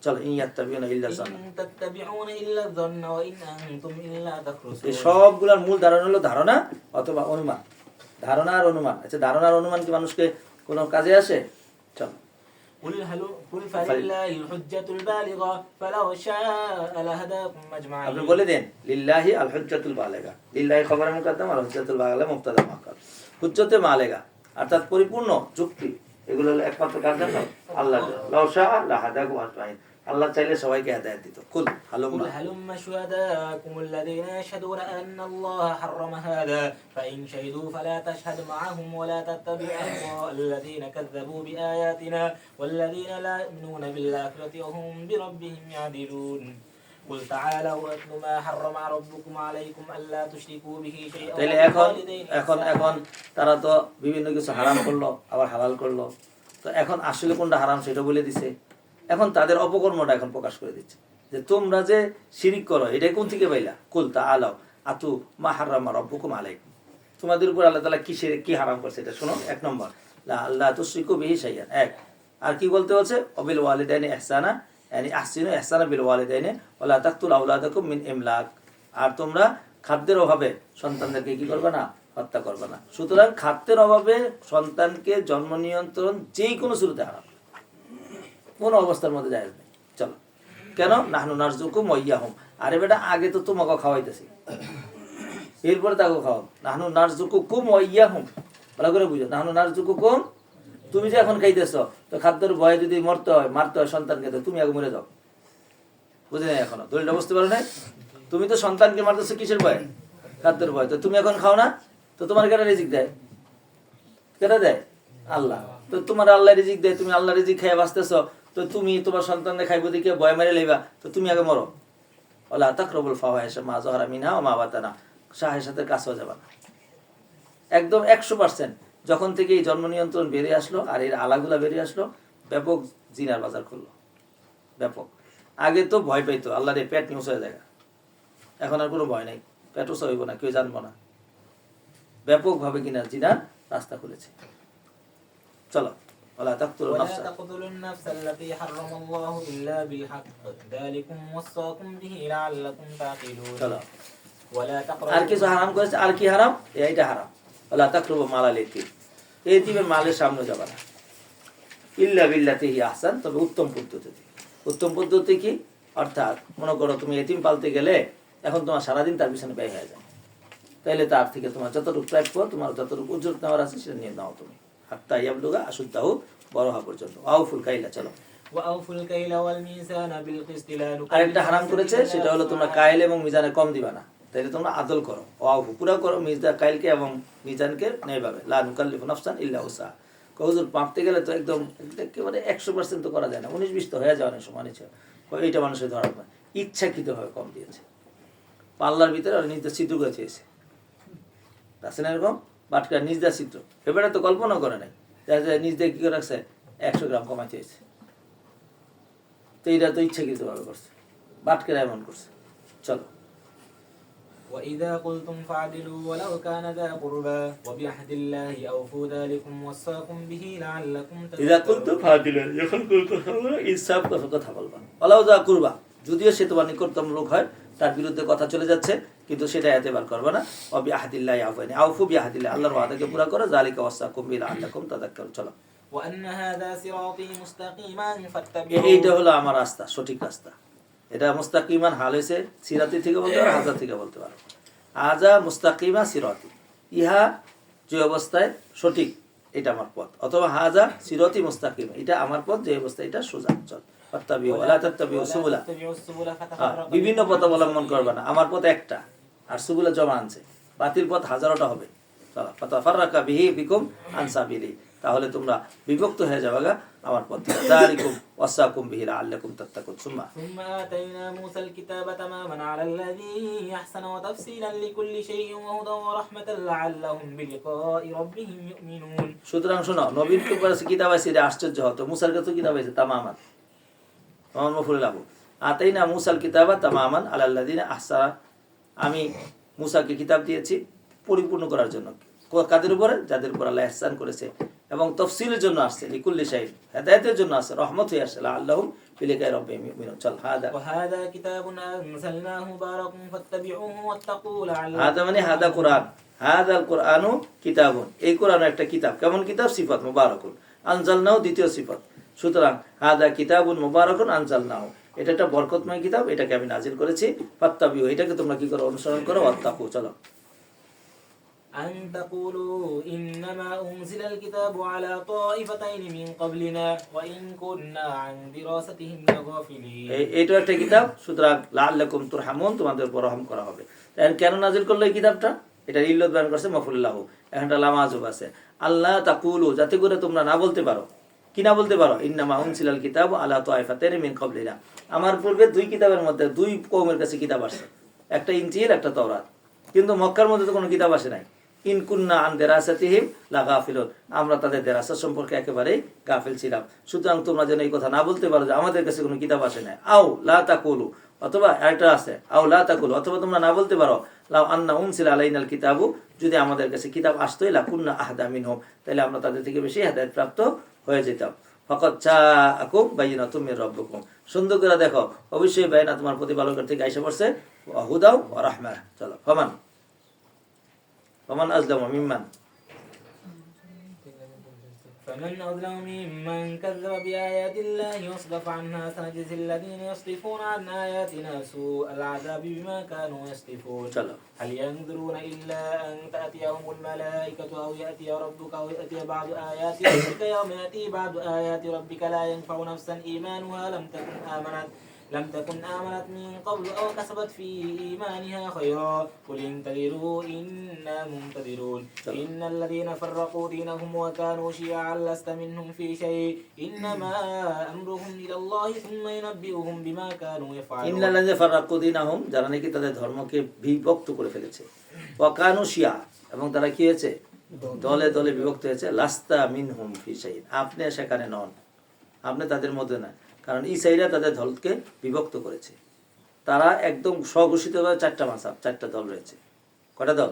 চলো ইয়াত্তাবিউনা ইল্লা যান্না, إن تتبعون إلا الظن وإن أنتم إلا এই تخرصون। সবগুলোর মূল ধারণা হলো ধারণা অথবা অনুমান। ধারণা আর অনুমান। আচ্ছা, ধারণা আর অনুমান কি মানুষকে কোনো কাজে আসে? চলো قل فلله الحجة البالغة فلو شاء لهداكم আপনি أجمعين। বলে দেন লিল্লাহি আল হুজ্জাতুল বালিগা, লিল্লাহি খবরে মুকদ্দম আর হুজ্জাতুল বালিগা মুবতাদা মুআক্কার। হুজ্জতে মালেগা অর্থাৎ পরিপূর্ণ যুক্তি, এগুলো হলো একমাত্র কার জন্য? আল্লাহর জন্য। লাউ শাআ লাহাদাকুম আজমাইন, আল্লাহ চাইলে সবাইকে হেদায়েত দিত। কুল قل হালুম্মা, هلم شهداءكم الذين يشهدون أن الله حرم هذا فإن شهدوا فلا تشهد معهم ولا تتبع أهواء الذين كذبوا بآياتنا والذين لا يؤمنون بالآخرة وهم بربهم يعدلون قل تعالوا أتل ما حرم ربكم عليكم ألا تشركوا به شيئا তাইলে এখন তারা তো বিভিন্ন কিছু হারাম করলো আবার হালাল করলো, তো এখন আসলে কোনটা হারাম সেটা বলে দিছে। এখন তাদের অপকর্মটা এখন প্রকাশ করে দিচ্ছে যে তোমরা যে শিরিক করো এটা কোন থেকে পাইলা? কুল তাআলাউ আতু মা হারামা রাব্বুকুম আলাইকুম, তোমাদের উপর আল্লাহ তাআলা কি হারাম করছে এটা শোনো। এক নম্বর লা আল্লাহ তুশরিকু বিহি শাইআন, এক। আর কি বলতে হচ্ছে? অবিল ওয়ালিদাইনি ইহসানা, ইয়ানি আহসিনু ইহসানা বিল ওয়ালিদাইনি ওয়ালা তাকতুল আওলাদাকুম মিন ইমলাক, আর তোমরা খাদ্যের অভাবে সন্তানদেরকে কি করবে না? হত্যা করবে না। সুতরাং খাদ্যের অভাবে সন্তানকে জন্ম নিয়ন্ত্রণ যেই কোনো শুরুতে হারাম, কোন অবস্থার মধ্যে জায়েজ নেই। চলো, কেন? নাহনু নারযুকুম ওয়া ইয়াহুম, আরে বেটা আগে তো তোমাকে খাওয়াইতেছি, এরপরে তাকে খাওয়াও। নাহনু নারযুকুকুম ওয়া ইয়াহুম, ভালো করে বুঝো। নাহনু নারযুকুকুম, তুমি যে এখন খাইতেছো, তো খাদ্যের ভয়ে যদি মারতে হয় সন্তানকে, তো তুমি আগে মরে যাও। বুঝে নাই এখনো? দলিলটা বুঝতে পারো নাই? তুমি তো সন্তানকে মারতেছো কিসের ভয়ে? খাদ্যের ভয়। তো তুমি এখন খাও না, তো তোমার কেন রিজিক দেয়? কেন দেয়? আল্লাহ। তো তোমার আল্লাহ রিজিক দেয়, তুমি আল্লাহ রিজিক খেয়ে বাঁচতেছ, তো তুমি তোমার সন্তানদের খাইব দিকে ভয় মেরে লইবা, তো তুমি আগে মরো। ওয়ালা তাকরাবুল ফাওয়াহিশা মা যাহারা মিনহা ওয়া মা বাতানা, শাহের সাথে কাছেও যাবা না। একদম 100%। যখন থেকে এই জন্ম নিয়ন্ত্রণ বেরিয়ে আসলো আর এর আলাগুলা বেরিয়ে আসলো, ব্যাপক জিনার বাজার খুললো, ব্যাপক। আগে তো ভয় পাইতো আল্লাহ রে পেট নিউজ হয়ে যায়, এখন আর কোনো ভয় নাই, পেটও হইব না, কেউ জানবো না। ব্যাপকভাবে কিনা জিনার রাস্তা খুলেছে। চলো ওয়ালা তাকতুলুন ولا নাফসা, تقتلوا النفس التي حرم الله إلا بالحق ذلكم وصاكم به لعلكم تعقلون চলো। ولا আর تقربوا কিছু হারাম করেছে, আর কি হারাম? এইটা হারাম। ওয়ালা তাকরাবু মালাল ইয়াতীম, এতিমের মালের সামনে যাবে না। ইল্লা বিল্লাতি হি আহসান, তবে উত্তম পদ্ধতিতে। উত্তম পদ্ধতি কি? অর্থাৎ মনে করো তুমি এতিম পালতে গেলে এখন তোমার সারাদিন তার পিছনে ব্যয় হয়ে যায়, তাইলে তার থেকে তোমার যতটুকু প্রাপ্য, তোমার যতটুকু উজ্জ্বল নেওয়ার আছে সেটা নিয়ে নাও তুমি, হাত্তা ইয়াবলুগা আশুদ্দাহু, বড় হওয়া পর্যন্ত। আউফুল কাইলা, চলো। وأوفوا الكيل والميزان بالقسط لا আরেকটা نكلف হারাম করেছে, সেটা হলো তোমরা কাইল এবং মিজানে কম দিবা না, তাইলে তোমরা আদল করো। আউফু, পুরা করো মিজান, কাইলকে এবং মিজানকে নেইভাবে। লা নুকাল্লিফু নাফসান ইল্লা উসআহা। হুজুর মাপতে গেলে তো একদম একেবারে 100% তো করা যায় না, 19-20 তো হয়ে যায় অনেক সময়। এইটা মানুষের ধরা পড়ে, ইচ্ছাকৃতভাবে কম দিয়েছে। পাল্লার ভিতরে আর নিজের ছিদ্র করে চেয়েছে, আছে না এরকম? বাটকার নিজদার চিত্র, এবারে তো কল্পনা করে নাই, নিজদের কি করে রাখছে 100 গ্রাম কমাই চেয়েছে। তো এইটা তো ইচ্ছাকৃতভাবে করছে, বাটকেরা এমন করছে। চলো। وإذا قلتم فاعدلوا ولو كان ذا قربى وبعهد الله أوفوا ذلكم وصاكم به لعلكم ইদা কুনতুম تتقون ফাদিলা, যখন কথা বলবা ইনসাফ কথা বলবা। ওয়ালাউ যা কুরবা, যদিও সে তোমার নিকটতম লোক হয়, তার বিরুদ্ধে কথা চলে যাচ্ছে, কিন্তু সেটা এতেবার করবে না। ওয়া বিআহদিল্লাহি আফওয়ানি, আউফু বিআহদিল্লাহ, আল্লাহর ওয়াদাকে পুরা করো। জালিকা ওয়াসাকুম বিহি লাআল্লাকুম তাযাক্কারুন। চলো। وأن هذا صراطي مستقيما فاتبعوه এইটা হলো আমার রাস্তা, সঠিক রাস্তা। এটা মুস্তাকিমান হাল হয়েছে সিরাতি থেকে বলতে পারো, হাজা থেকে বলতে পারো। আজা মুস্তাকিমা সিরাতি, ইহা যে অবস্থায় সঠিক এটা আমার পথ, অথবা হাজা সিরাতি মুস্তাকিম, এটা আমার পথ যে অবস্থায় এটা সোজা। চল। ফাত্তাবিউ ওয়ালা তাত্তাবিউ সুবুলা, বিভিন্ন পথ অবলম্বন করবে না, আমার পথ একটা, আর সুবুলা জমা আনছে, বাতিল পথ হাজারোটা হবে। চলো। ফাতাফাররাকা বিহি বিকুম আন সাবিলি, তাহলে তোমরা বিভক্ত হয়ে যাবে আমার পথ থেকে। যালিকুম ওয়াসাকুম বিহি লাআল্লাকুম তাত্তাকুন। সুম্মা ثم آتينا موسى الكتاب تماما على الذي أحسن وتفصيلا لكل شيء وهدى ورحمة لعلهم بلقاء ربهم يؤمنون সুতরাং শোনো, নবীর উপর কিতাব আছে, এটা আশ্চর্য হতো। মুসার কাছে কিতাব আছে তামামান, মামান মফুল লাহু আতাইনা মুসাল কিতাবা তামামান আলাল্লাযিনা আহসানা আমি মুসাকে কিতাব দিয়েছি পরিপূর্ণ করার জন্য কাদের উপরে যাদের উপর আল্লাহ ইহসান করেছে এবং তফসিলের জন্য আসছে লিকুল্লি শাইইন হেদায়েতের জন্য আসছে রহমত হয়ে আসছে আল্লাহুম বিলিকাই রাব্বিহিম ইউমিনুন চল হাদা وهذا كتاب أنزلناه مبارك فاتبعوه واتقوا لعلكم হাদা মানে হাদা কোরআন হাদাল কোরআনু কিতাবুন এই কোরআন একটা কিতাব কেমন কিতাব সিফাত মুবারাকুন আনজালনাহু দ্বিতীয় সিফাত সুতরাং হাদা কিতাবুন মুবারাকুন আনজালনাহু এটা একটা বরকতময় কিতাব এটাকে আমি নাজিল করেছি ফাত্তাবিউ এটাকে তোমরা কি করো অনুসরণ করো ওয়াত্তাকু চলো أن تقولوا إنما أنزل الكتاب على طائفتين من قبلنا وإن كنا عن دراستهم لغافلين এইটা একটা কিতাব সুতরাং লাআল্লাকুম তুরহামুন তোমাদের উপর রহম করা হবে তাই কেন নাজিল করলো এই কিতাবটা এটা ইল্লত বয়ান করছে মাফুল্লাহ এখানটা লামাজুব আছে আল্লাহ তাকুলু যাতে করে তোমরা না বলতে পারো কি না বলতে পারো ইন্নামা উনসিলাল কিতাবু আলা তাইফাতাইন মিন ক্বাবলিনা আমার পূর্বে দুই কিতাবের মধ্যে দুই কওমের কাছে কিতাব আসছে একটা ইনজিল একটা তাওরাত কিন্তু মক্কার মধ্যে তো কোনো কিতাব আসে নাই ইন কুন্না আন দেরাসাতিহিম লাগাফিলুন আমরা তাদের দেরাসা সম্পর্কে একেবারেই গাফিল ছিলাম সুতরাং তোমরা যেন এই কথা না বলতে পারো যে আমাদের কাছে কোনো কিতাব আসে নাই আও লা তাকুলু অথবা একটা আছে আও লা তাকুলু অথবা তোমরা না বলতে পারো লাউ আন্না উনসিলা আলাইনাল কিতাবু যদি আমাদের কাছে কিতাব আসতোই লা কুন্না আহদা মিনহুম তাহলে আমরা তাদের থেকে বেশি হেদায়েত প্রাপ্ত হয়ে যেতাম ফাকাদ জাআকুম বায়িনাতুম মির রাব্বিকুম সুন্দর করে দেখো অবশ্যই বায়না তোমার প্রতিপালকের থেকে আইসা পড়ছে ওয়া হুদাও ওয়া রাহমা চলো فمن أظلم ممن فمن أظلم ممن كذب بآيات الله واصدف عنها سنجزي الذين يصدفون عن آياتنا سوء العذاب بما كانوا يصدفون هل ينظرون إلا أن تأتيهم الملائكة أو يأتي ربك أو يأتي بعض آيات ربك يوم يأتي بعض آيات ربك لا ينفع نفسا إيمانها لم تكن آمنت من قبل أو كسبت في إيمانها خيرا قل انتظروا إنا منتظرون إن الذين فرقوا دينهم وكانوا شيعا لست منهم في شيء إنما أمرهم إلى الله ثم ينبئهم بما كانوا يفعلون إن الذين فرقوا دينهم যারা নাকি তাদের ধর্মকে বিভক্ত করে ফেলেছে ওয়াকানু শিয়া এবং তারা কি হয়েছে দলে দলে বিভক্ত হয়েছে লাস্তা মিনহুম ফি শাইইন আপনি সেখানে নন আপনি তাদের মধ্যে না কারণ ঈসাইরা তাদের দলকে বিভক্ত করেছে তারা একদম স্বঘোষিতভাবে চারটা মাযহাব চারটা দল রয়েছে কয়টা দল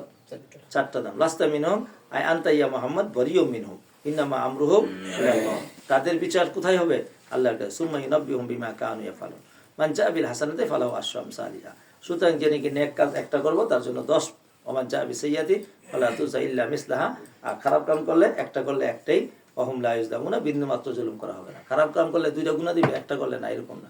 চারটা দল লাস্তা মিনহুম আই আনতা ইয়া মুহাম্মদ বরিয়ু মিনহুম ইন্নামা আমরুহুম ইলাল্লাহ তাদের বিচার কোথায় হবে আল্লাহর কাছে সুম্মা ইউনাব্বিহুম বিমা কানু ইয়াফালুন মান জাআ বিল হাসানাতি ফালাহু আশরু আমসালিহা সুতরাং যে নাকি নেক কাজ একটা করব তার জন্য 10 ওমান জাআ বিসাইয়াতি ফালা তুজা ইল্লা মিসলাহা আর খারাপ কাম করলে একটা করলে একটাই অহম লা ইউজলামুনা বিন্দু মাত্র জুলুম করা হবে না খারাপ কাম করলে দুইটা গুনাহ দিবে একটা করলে না এরকম না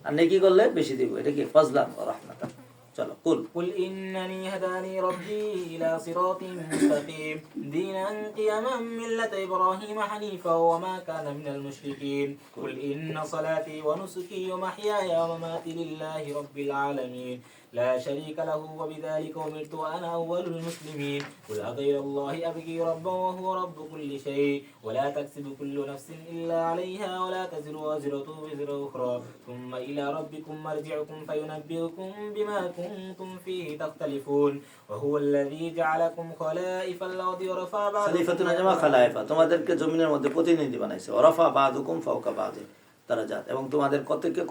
আর নেকি করলে বেশি দিব এটা কি ফজলান ওয়া রাহমাতান চলো قل إنني هداني ربي إلى صراط مستقيم دينا قيما ملة إبراهيم حنيفا وما كان من المشركين قل إن صلاتي ونسكي ومحياي ومماتي لله رب العالمين لا شريك له وبذلك أمرت وأنا أول المسلمين قل أغير الله أبغي ربا وهو رب كل شيء ولا تكسب كل نفس إلا عليها ولا تزر وازرة وزر أخرى ثم إلى ربكم مرجعكم فينبئكم بما كنتم فيه تختلفون وهو الذي جعلكم خلائف الأرض ورفع بعضكم খলিফাতুন জামা খালাইফা তোমাদেরকে জমিনের মধ্যে প্রতিনিধি বানাইছে ওরাফা বাদুকুম ফাওকা বাদিন দারাজাত এবং তোমাদের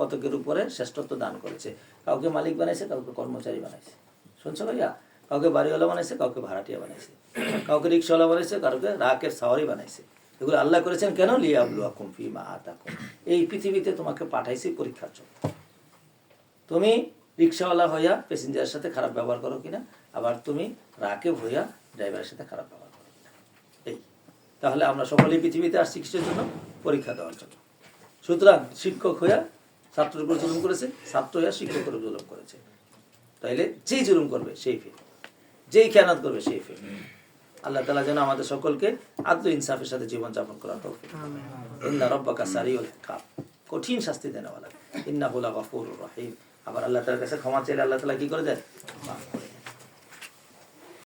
কতকের উপরে শ্রেষ্ঠত্ব দান করেছে কাউকে মালিক বানাইছে কাউকে কর্মচারী বানাইছে শুনছো ভাইয়া কাউকে বাড়িওয়ালা বানাইছে কাউকে ভাড়াটিয়া বানাইছে কাউকে রিকশাওয়ালা বানাইছে কাউকে রাকের সাওয়ারি বানাইছে এগুলো আল্লাহ করেছেন কেন লিয়াবলুয়াকুম ফিমা আতাকুম এই পৃথিবীতে তোমাকে পাঠাইছি পরীক্ষার জন্য তুমি রিকশাওয়ালা হইয়া প্যাসেঞ্জারের সাথে খারাপ ব্যবহার করো কিনা আবার তুমি রাকেব হইয়া ড্রাইভারের সাথে খারাপ ব্যবহার করো কিনা এই তাহলে আমরা সকলেই পৃথিবীতে আসছি কিসের জন্য পরীক্ষা দেওয়ার জন্য সুতরাং শিক্ষক হইয়া ছাত্রের উপর জুলুম করেছে ছাত্র হইয়া শিক্ষকের উপর জুলুম করেছে তাইলে যেই জুলুম করবে সেই ফেল যেই খেয়ানত করবে সেই ফেল আল্লাহ তাআলা যেন আমাদের সকলকে আদল ইনসাফের সাথে জীবন যাপন করার তৌফিক দান করেন ইন্না রাব্বাকা সারিউল ইকাব কঠিন শাস্তি দেনওয়ালা ইন্নাহু লাগাফুরুর রহিম আবার আল্লাহ তাআলার কাছে ক্ষমা চাইলে আল্লাহ তাআলা কি করে দেন মাফ করে